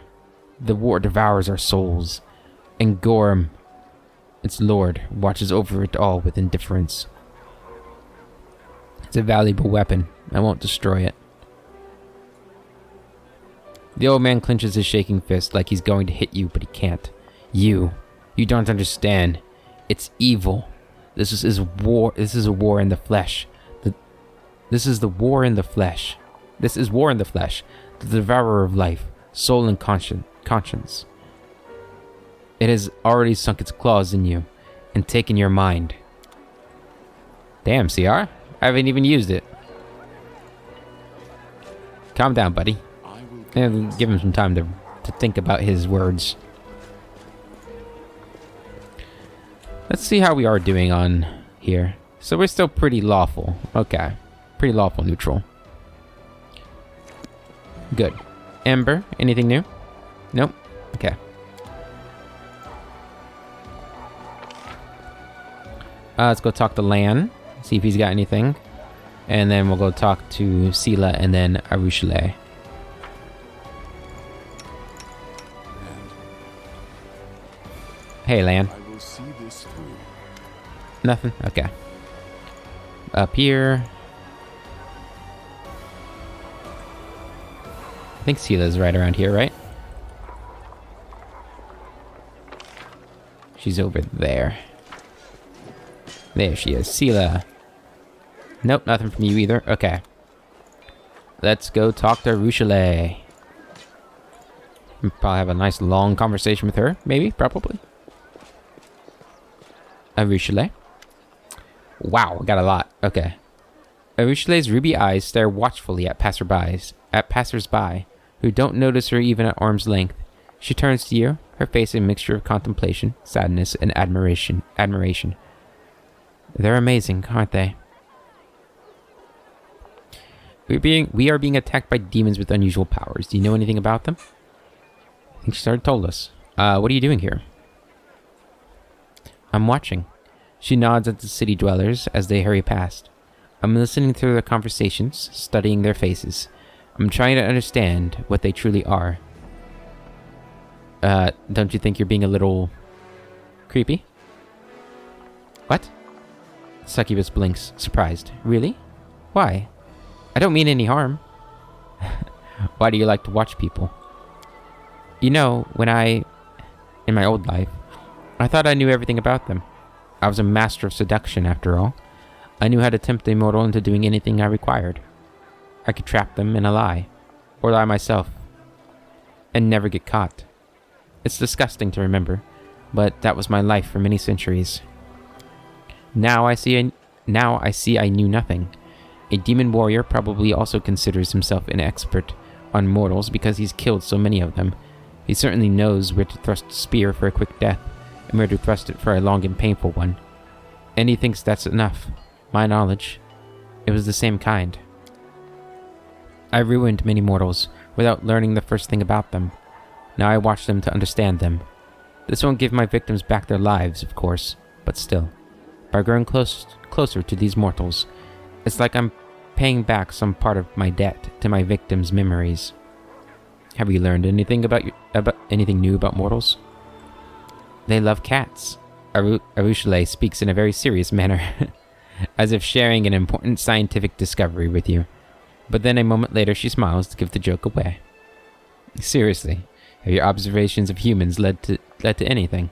devours our souls. And Gorum, its lord, watches over it all with indifference. It's a valuable weapon. I won't destroy it. The old man clenches his shaking fist like he's going to hit you, but he can't. You don't understand. It's evil. This is war. This is a war in the flesh. This is the war in the flesh. This is war in the flesh. The devourer of life, soul and conscience. It has already sunk its claws in you and taken your mind. Damn, CR. I haven't even used it. Calm down, buddy. And give him some time to think about his words. Let's see how we are doing on here. So we're still pretty lawful. Okay. Pretty lawful neutral. Good. Ember, anything new? Nope. Okay. Let's go talk to Lan. See if he's got anything. And then we'll go talk to Sela and then Arueshalae. Hey, Lan. I will see this through. Nothing? Okay. Up here. I think Sela's right around here, right? She's over there. There she is. Sela. Nope, nothing from you either. Okay. Let's go talk to Arueshalae. Probably have a nice long conversation with her. Maybe, probably. Arueshalae. Wow, got a lot. Okay. Arueshalae's ruby eyes stare watchfully at passers-by, who don't notice her even at arm's length. She turns to you, her face a mixture of contemplation, sadness, and admiration. They're amazing, aren't they? We are being attacked by demons with unusual powers. Do you know anything about them? I think she already told us. What are you doing here? I'm watching. She nods at the city dwellers as they hurry past. I'm listening to their conversations, studying their faces. I'm trying to understand what they truly are. Don't you think you're being a little creepy? What? Succubus blinks, surprised. Really? Why? I don't mean any harm. Why do you like to watch people? You know, in my old life, I thought I knew everything about them. I was a master of seduction, after all. I knew how to tempt the immortal into doing anything I required. I could trap them in a lie, or lie myself, and never get caught. It's disgusting to remember, but that was my life for many centuries. Now I see I knew nothing. A demon warrior probably also considers himself an expert on mortals because he's killed so many of them. He certainly knows where to thrust a spear for a quick death, and where to thrust it for a long and painful one. And he thinks that's enough. My knowledge, it was the same kind. I ruined many mortals without learning the first thing about them. Now I watch them to understand them. This won't give my victims back their lives, of course, but still. By growing closer to these mortals, it's like I'm paying back some part of my debt to my victims' memories. Have you learned anything about anything new about mortals? They love cats. Arueshalae speaks in a very serious manner, as if sharing an important scientific discovery with you. But then a moment later she smiles to give the joke away. Seriously, have your observations of humans led to anything?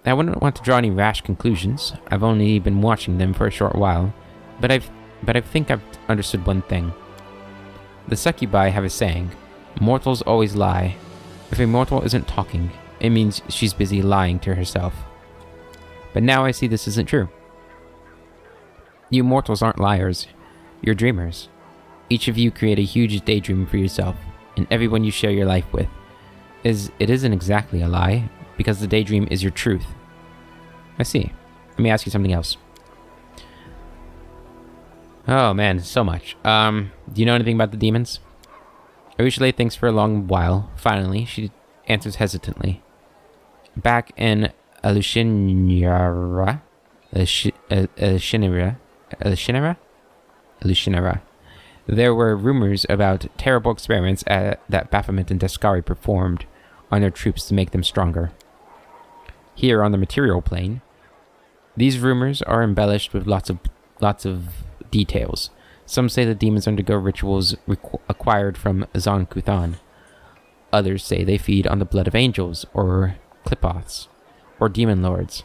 I wouldn't want to draw any rash conclusions. I've only been watching them for a short while, but I think I've understood one thing. The succubi have a saying, mortals always lie. If a mortal isn't talking, it means she's busy lying to herself. But now I see this isn't true. You mortals aren't liars. You're dreamers. Each of you create a huge daydream for yourself, and everyone you share your life with. It isn't exactly a lie, because the daydream is your truth. I see. Let me ask you something else. Oh man, so much. Do you know anything about the demons? Arueshalae thinks for a long while. Finally, she answers hesitantly. Back in Arueshalae, there were rumors about terrible experiments that Baphomet and Deskari performed on their troops to make them stronger. Here on the material plane, these rumors are embellished with lots of details. Some say the demons undergo rituals acquired from Zon Kuthan. Others say they feed on the blood of angels, or Qlipoths, or demon lords.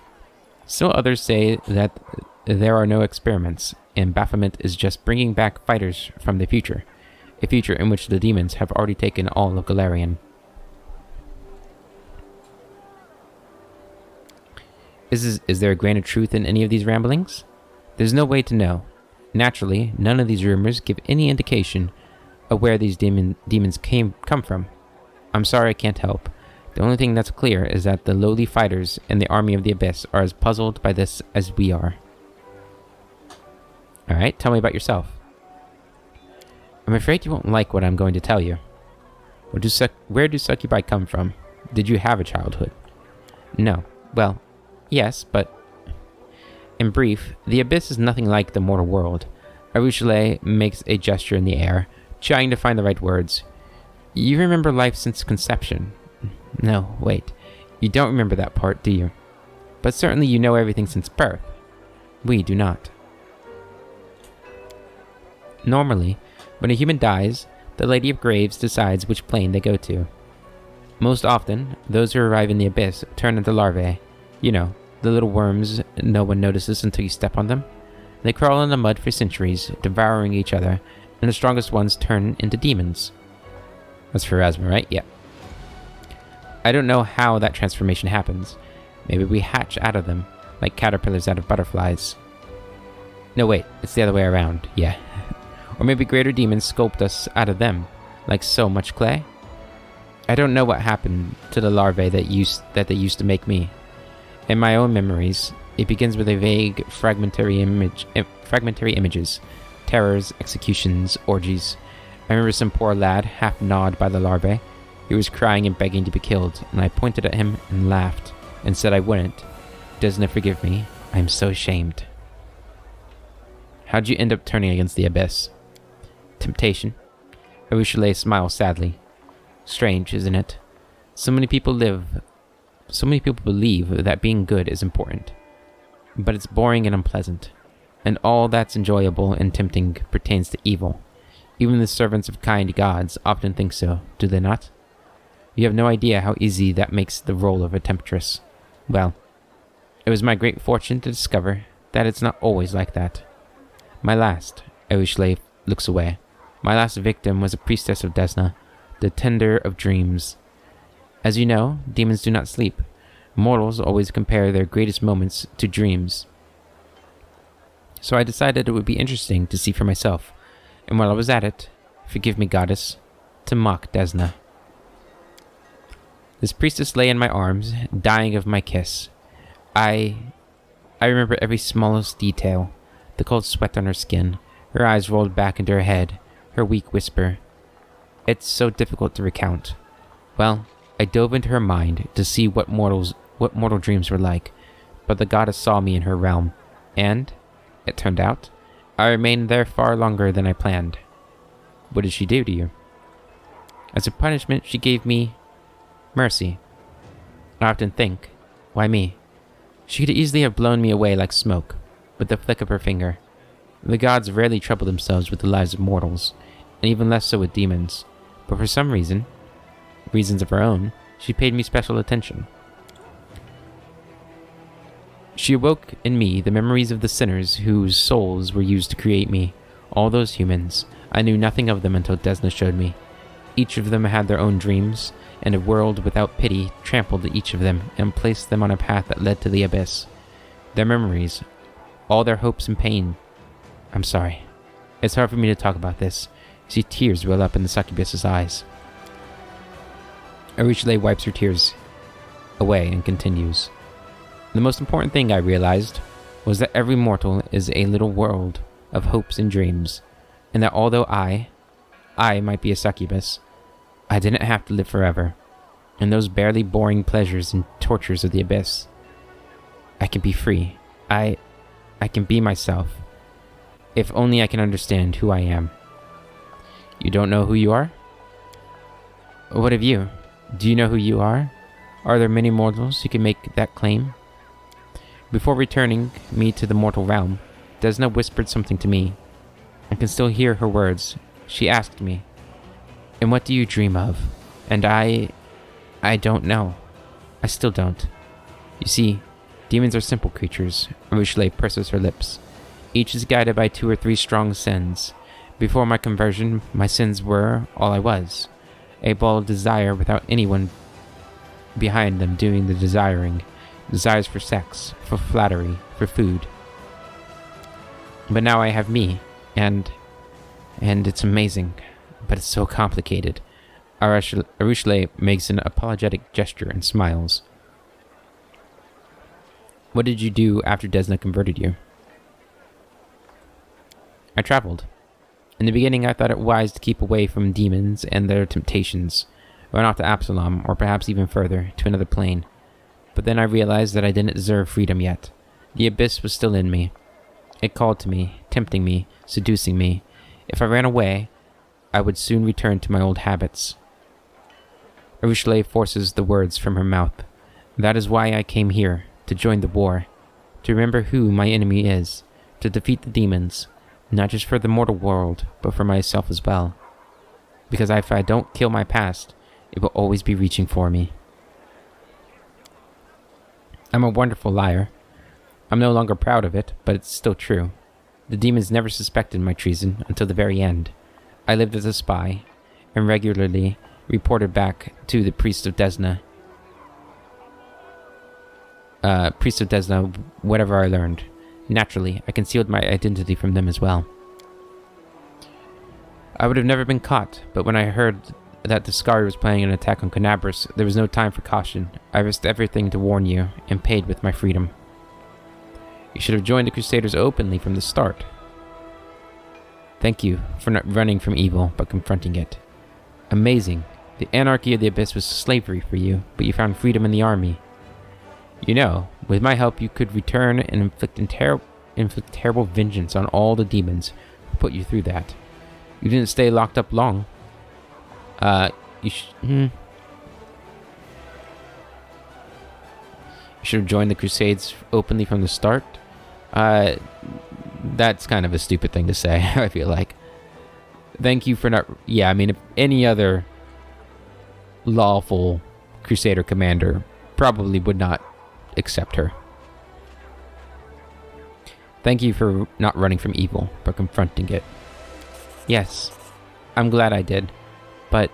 Still others say that there are no experiments, and Baphomet is just bringing back fighters from the future, a future in which the demons have already taken all of Galarian. Is there a grain of truth in any of these ramblings? There's no way to know. Naturally, none of these rumors give any indication of where these demons come from. I'm sorry I can't help. The only thing that's clear is that the lowly fighters in the army of the Abyss are as puzzled by this as we are. Alright, tell me about yourself. I'm afraid you won't like what I'm going to tell you. Where do succubi come from? Did you have a childhood? No. Well, yes, but... In brief, the Abyss is nothing like the mortal world. Arueshalae makes a gesture in the air, trying to find the right words. You remember life since conception. No, wait. You don't remember that part, do you? But certainly you know everything since birth. We do not. Normally, when a human dies, the Lady of Graves decides which plane they go to. Most often, those who arrive in the Abyss turn into larvae. You know, the little worms no one notices until you step on them. They crawl in the mud for centuries, devouring each other, and the strongest ones turn into demons. That's Pharasma, right? Yeah. I don't know how that transformation happens. Maybe we hatch out of them, like caterpillars out of butterflies. No, wait, it's the other way around, yeah. Or maybe greater demons sculpt us out of them, like so much clay. I don't know what happened to the larvae that they used to make me. In my own memories, it begins with a vague, fragmentary images, terrors, executions, orgies. I remember some poor lad, half gnawed by the larvae. He was crying and begging to be killed, and I pointed at him and laughed, and said I wouldn't. Doesn't forgive me. I am so ashamed. How'd you end up turning against the Abyss? Temptation. Arueshalae smiles sadly. Strange, isn't it? So many people believe that being good is important. But it's boring and unpleasant. And all that's enjoyable and tempting pertains to evil. Even the servants of kind gods often think so, do they not? You have no idea how easy that makes the role of a temptress. Well, it was my great fortune to discover that it's not always like that. Arueshalae looks away. My last victim was a priestess of Desna, the tender of dreams. As you know, demons do not sleep. Mortals always compare their greatest moments to dreams. So I decided it would be interesting to see for myself, and while I was at it, forgive me, goddess, to mock Desna. This priestess lay in my arms, dying of my kiss. I remember every smallest detail, the cold sweat on her skin, her eyes rolled back into her head, her weak whisper. It's so difficult to recount. Well, I dove into her mind to see what mortal dreams were like, but the goddess saw me in her realm, and, it turned out, I remained there far longer than I planned. What did she do to you? As a punishment, she gave me mercy. I often think, why me? She could easily have blown me away like smoke, with the flick of her finger. The gods rarely trouble themselves with the lives of mortals, and even less so with demons. But for some reasons of her own, she paid me special attention. She awoke in me the memories of the sinners whose souls were used to create me. All those humans. I knew nothing of them until Desna showed me. Each of them had their own dreams, and a world without pity trampled each of them and placed them on a path that led to the Abyss. Their memories, all their hopes and pain. I'm sorry. It's hard for me to talk about this. You see tears well up in the succubus's eyes. Arueshalae wipes her tears away and continues. The most important thing I realized was that every mortal is a little world of hopes and dreams, and that although I might be a succubus, I didn't have to live forever, and those barely boring pleasures and tortures of the Abyss. I can be free. I can be myself. If only I can understand who I am. You don't know who you are? What of you? Do you know who you are? Are there many mortals who can make that claim? Before returning me to the mortal realm, Desna whispered something to me. I can still hear her words. She asked me, "And what do you dream of?" And I don't know. I still don't. You see, demons are simple creatures. Arueshalae purses her lips. Each is guided by 2 or 3 strong sins. Before my conversion, my sins were all I was. A ball of desire without anyone behind them doing the desiring. Desires for sex, for flattery, for food. But now I have me, and it's amazing, but it's so complicated. Arueshalae makes an apologetic gesture and smiles. What did you do after Desna converted you? I traveled. In the beginning, I thought it wise to keep away from demons and their temptations. Run off to Absalom, or perhaps even further, to another plane. But then I realized that I didn't deserve freedom yet. The abyss was still in me. It called to me, tempting me, seducing me. If I ran away, I would soon return to my old habits. Arueshalae forces the words from her mouth. That is why I came here, to join the war. To remember who my enemy is. To defeat the demons. Not just for the mortal world, but for myself as well. Because if I don't kill my past, it will always be reaching for me. I'm a wonderful liar. I'm no longer proud of it, but it's still true. The demons never suspected my treason until the very end. I lived as a spy, and regularly reported back to the priest of Desna. Whatever I learned. Naturally, I concealed my identity from them as well. I would have never been caught, but when I heard that the Skari was planning an attack on Canabras, there was no time for caution. I risked everything to warn you, and paid with my freedom. You should have joined the Crusaders openly from the start. Thank you for not running from evil, but confronting it. Amazing. The anarchy of the Abyss was slavery for you, but you found freedom in the army. You know, with my help you could return and inflict terrible vengeance on all the demons who put you through that. You didn't stay locked up long. You should have joined the Crusades openly from the start. That's kind of a stupid thing to say, I feel like. Thank you for not... Yeah, I mean, if any other lawful Crusader commander probably would not accept her. Thank you for not running from evil, but confronting it. Yes, I'm glad I did. But,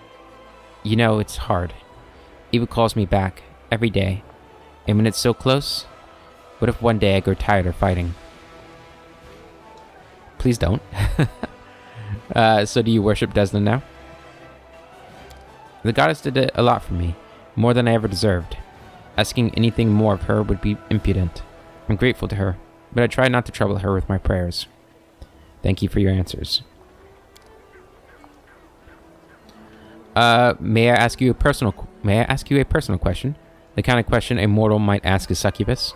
you know, it's hard. Evil calls me back, every day. And when it's so close, what if one day I grow tired of fighting? Please don't. So do you worship Desna now? The goddess did a lot for me, more than I ever deserved. Asking anything more of her would be impudent. I'm grateful to her, but I try not to trouble her with my prayers. Thank you for your answers. May I ask you a personal question? The kind of question a mortal might ask a succubus.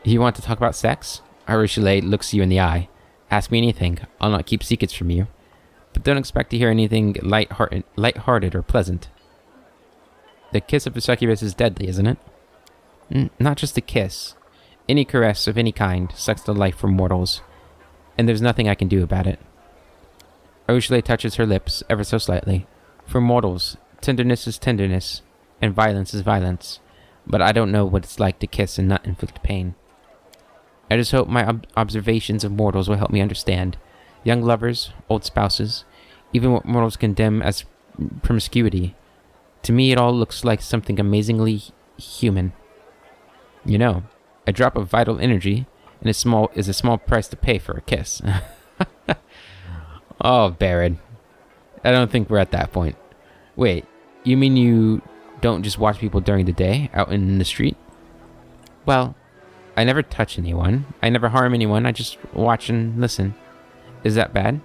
You want to talk about sex? Arueshalae looks you in the eye. Ask me anything. I'll not keep secrets from you. But don't expect to hear anything light-hearted or pleasant. The kiss of a succubus is deadly, isn't it? Not just a kiss. Any caress of any kind sucks the life from mortals. And there's nothing I can do about it. Arueshalae touches her lips ever so slightly. For mortals, tenderness is tenderness, and violence is violence. But I don't know what it's like to kiss and not inflict pain. I just hope my observations of mortals will help me understand. Young lovers, old spouses, even what mortals condemn as promiscuity. To me, it all looks like something amazingly human. You know, a drop of vital energy is a small price to pay for a kiss. Oh, Barrett. I don't think we're at that point. Wait, you mean you don't just watch people during the day, out in the street? Well, I never touch anyone. I never harm anyone. I just watch and listen. Is that bad?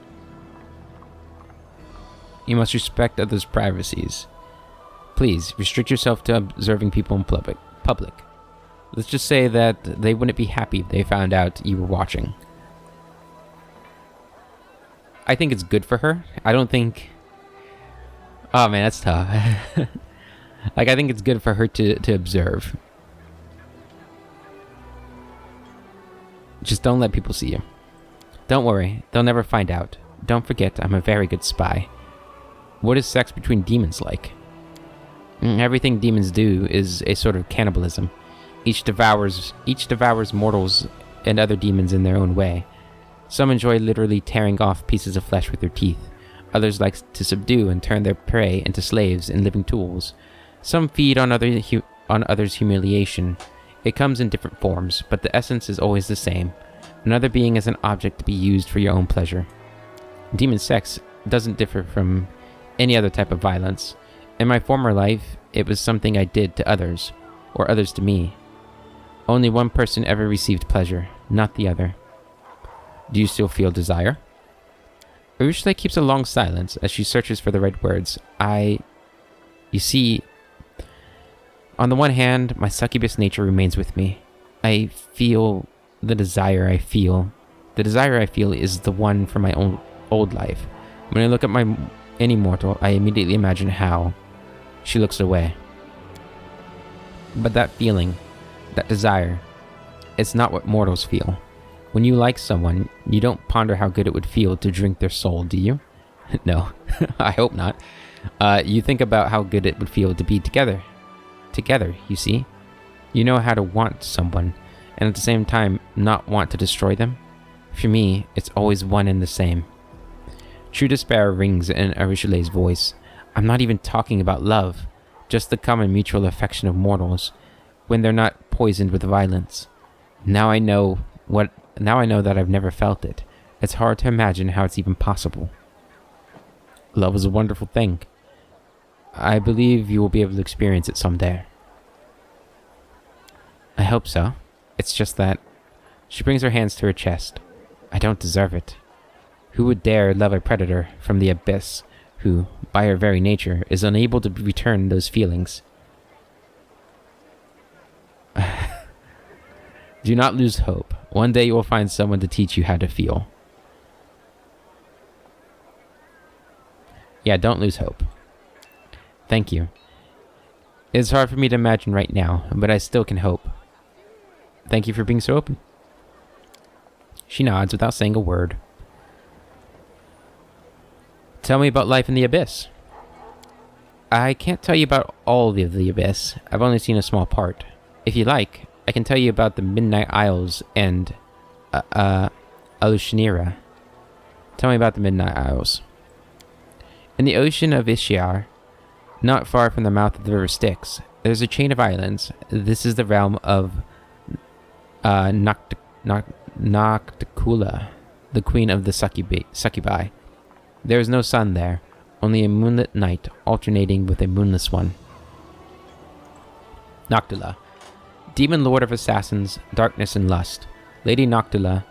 You must respect others' privacies. Please, restrict yourself to observing people in public. Let's just say that they wouldn't be happy if they found out you were watching. I think it's good for her. I don't think... Oh man, that's tough. Like, I think it's good for her to observe. Just don't let people see you. Don't worry, they'll never find out. Don't forget, I'm a very good spy. What is sex between demons like? Everything demons do is a sort of cannibalism. Each devours mortals and other demons in their own way. Some enjoy literally tearing off pieces of flesh with their teeth. Others like to subdue and turn their prey into slaves and living tools. Some feed on others' humiliation. It comes in different forms, but the essence is always the same. Another being is an object to be used for your own pleasure. Demon sex doesn't differ from any other type of violence. In my former life, it was something I did to others, or others to me. Only one person ever received pleasure, not the other. Do you still feel desire? Arueshalae keeps a long silence as she searches for the right words. You see, on the one hand, my succubus nature remains with me. I feel the desire I feel. The desire I feel is the one from my own old life. When I look at any mortal, I immediately imagine how. She looks away. But that feeling, that desire, it's not what mortals feel. When you like someone, you don't ponder how good it would feel to drink their soul, do you? No, I hope not. You think about how good it would feel to be together. Together, you see? You know how to want someone, and at the same time, not want to destroy them? For me, it's always one and the same. True despair rings in Arueshalae's voice. I'm not even talking about love, just the common mutual affection of mortals, when they're not poisoned with violence. Now I know that I've never felt it. It's hard to imagine how it's even possible. Love is a wonderful thing. I believe you will be able to experience it someday. I hope so. It's just that... She brings her hands to her chest. I don't deserve it. Who would dare love a predator from the abyss who, by her very nature, is unable to return those feelings? Do not lose hope. One day you will find someone to teach you how to feel. Yeah, don't lose hope. Thank you. It's hard for me to imagine right now, but I still can hope. Thank you for being so open. She nods without saying a word. Tell me about life in the Abyss. I can't tell you about all of the Abyss. I've only seen a small part. If you like, I can tell you about the Midnight Isles and Arueshalae. Tell me about the Midnight Isles. In the ocean of Ishiar, not far from the mouth of the river Styx, there's a chain of islands. This is the realm of Nocticula, the queen of the succubi. There is no sun there, only a moonlit night alternating with a moonless one. Noctula, demon lord of assassins, darkness and lust. Lady Noctula,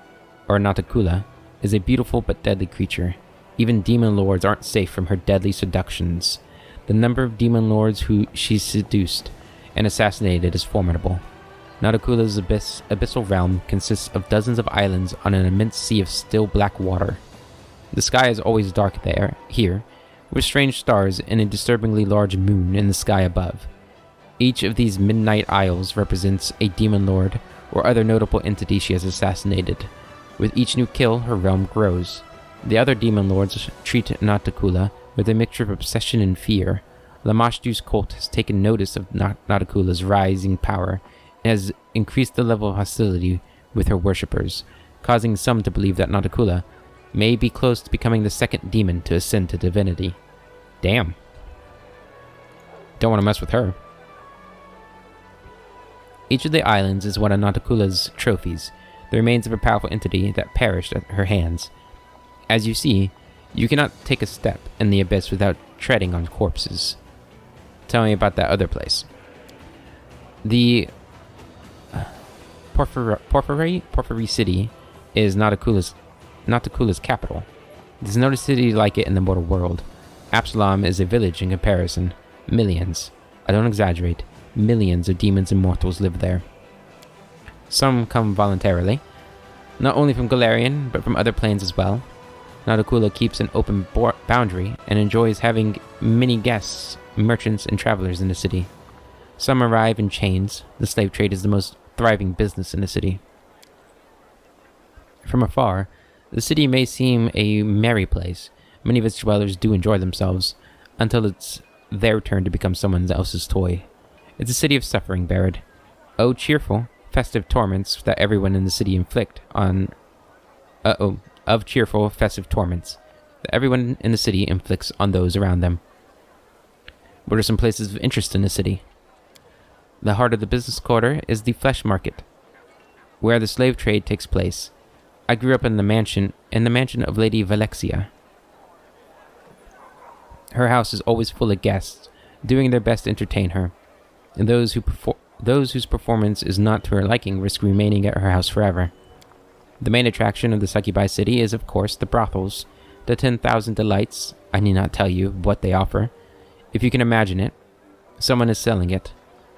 or Nauticula, is a beautiful but deadly creature. Even demon lords aren't safe from her deadly seductions. The number of demon lords who she seduced and assassinated is formidable. Nauticula's abyssal realm consists of dozens of islands on an immense sea of still black water. The sky is always dark here, with strange stars and a disturbingly large moon in the sky above. Each of these midnight isles represents a demon lord or other notable entity she has assassinated. With each new kill, her realm grows. The other demon lords treat Nauticula with a mixture of obsession and fear. Lamashtu's cult has taken notice of Nauticula's rising power and has increased the level of hostility with her worshippers, causing some to believe that Nauticula may be close to becoming the second demon to ascend to divinity. Damn. Don't want to mess with her. Each of the islands is one of Nauticula's trophies, the remains of a powerful entity that perished at her hands. As you see, you cannot take a step in the abyss without treading on corpses. Tell me about that other place. The Porphyry City is Nauticula's capital. There's no city like it in the mortal world. Absalom is a village in comparison. Millions, I don't exaggerate, millions of demons and mortals live there. Some come voluntarily, not only from Golarion, but from other planes as well. Nauticula keeps an open boundary and enjoys having many guests, merchants, and travelers in the city. Some arrive in chains. The slave trade is the most thriving business in the city. From afar, the city may seem a merry place. Many of its dwellers do enjoy themselves, until it's their turn to become someone else's toy. It's a city of suffering, Barid. Oh, cheerful, festive torments that everyone in the city inflict on... of cheerful, festive torments that everyone in the city inflicts on those around them. What are some places of interest in the city? The heart of the business quarter is the flesh market, where the slave trade takes place. I grew up in the mansion of Lady Valexia. Her house is always full of guests, doing their best to entertain her, and those whose performance is not to her liking risk remaining at her house forever. The main attraction of the Succubi city is, of course, the brothels, the 10,000 delights. I need not tell you what they offer. If you can imagine it, someone is selling it.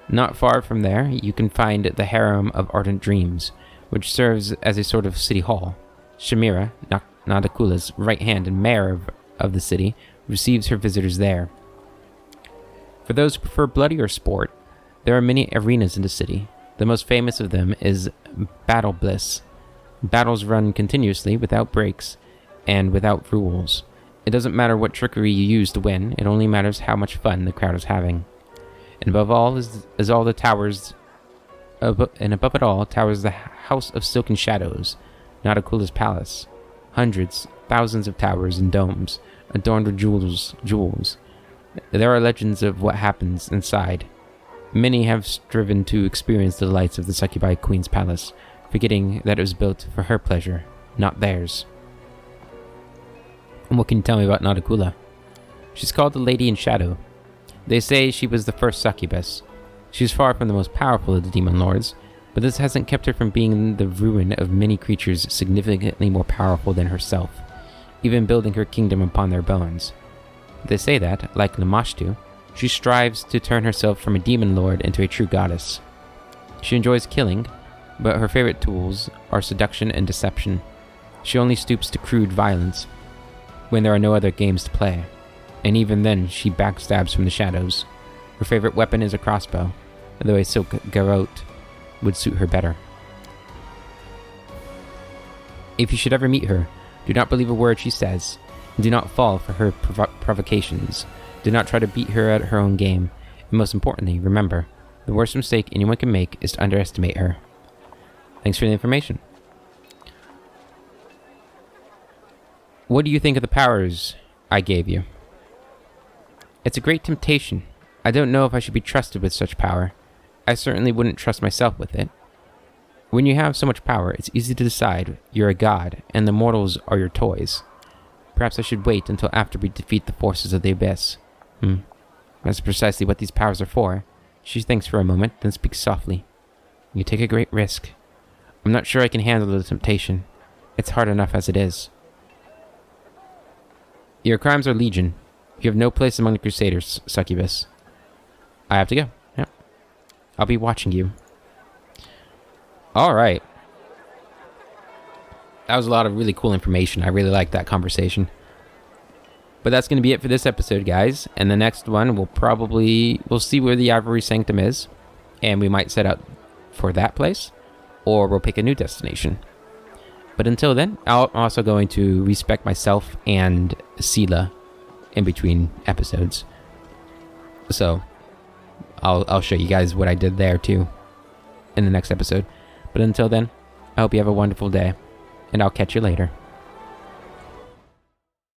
Not far from there, you can find the Harem of Ardent Dreams, which serves as a sort of city hall. Shamira, Nadakula's right hand and mayor of the city, receives her visitors there. For those who prefer bloodier sport, there are many arenas in the city. The most famous of them is Battle Bliss. Battles run continuously, without breaks, and without rules. It doesn't matter what trickery you use to win, it only matters how much fun the crowd is having. And above all is all the towers, and above it all towers the House of Silken Shadows, Nadakula's palace. Hundreds, thousands of towers and domes, adorned with jewels. There are legends of what happens inside. Many have striven to experience the delights of the Succubi Queen's palace, forgetting that it was built for her pleasure, not theirs. And what can you tell me about Nadakula? She's called the Lady in Shadow. They say she was the first succubus. She's far from the most powerful of the demon lords, but this hasn't kept her from being the ruin of many creatures significantly more powerful than herself, even building her kingdom upon their bones. They say that, like Lamashtu, she strives to turn herself from a demon lord into a true goddess. She enjoys killing, but her favorite tools are seduction and deception. She only stoops to crude violence when there are no other games to play, and even then she backstabs from the shadows. Her favorite weapon is a crossbow, though a silk garrote would suit her better. If you should ever meet her, do not believe a word she says, and do not fall for her provocations. Do not try to beat her at her own game, and most importantly, remember, the worst mistake anyone can make is to underestimate her. Thanks for the information. What do you think of the powers I gave you? It's a great temptation. I don't know if I should be trusted with such power. I certainly wouldn't trust myself with it. When you have so much power, it's easy to decide you're a god, and the mortals are your toys. Perhaps I should wait until after we defeat the forces of the Abyss. That's precisely what these powers are for. She thinks for a moment, then speaks softly. You take a great risk. I'm not sure I can handle the temptation. It's hard enough as it is. Your crimes are legion. You have no place among the Crusaders, Succubus. I have to go. Yep. I'll be watching you. Alright. That was a lot of really cool information. I really liked that conversation. But that's going to be it for this episode, guys. And the next one, we'll see where the Ivory Sanctum is. And we might set out for that place. Or we'll pick a new destination. But until then, I'm also going to respect myself and Sela in between episodes. So, I'll show you guys what I did there too in the next episode. But until then, I hope you have a wonderful day, and I'll catch you later.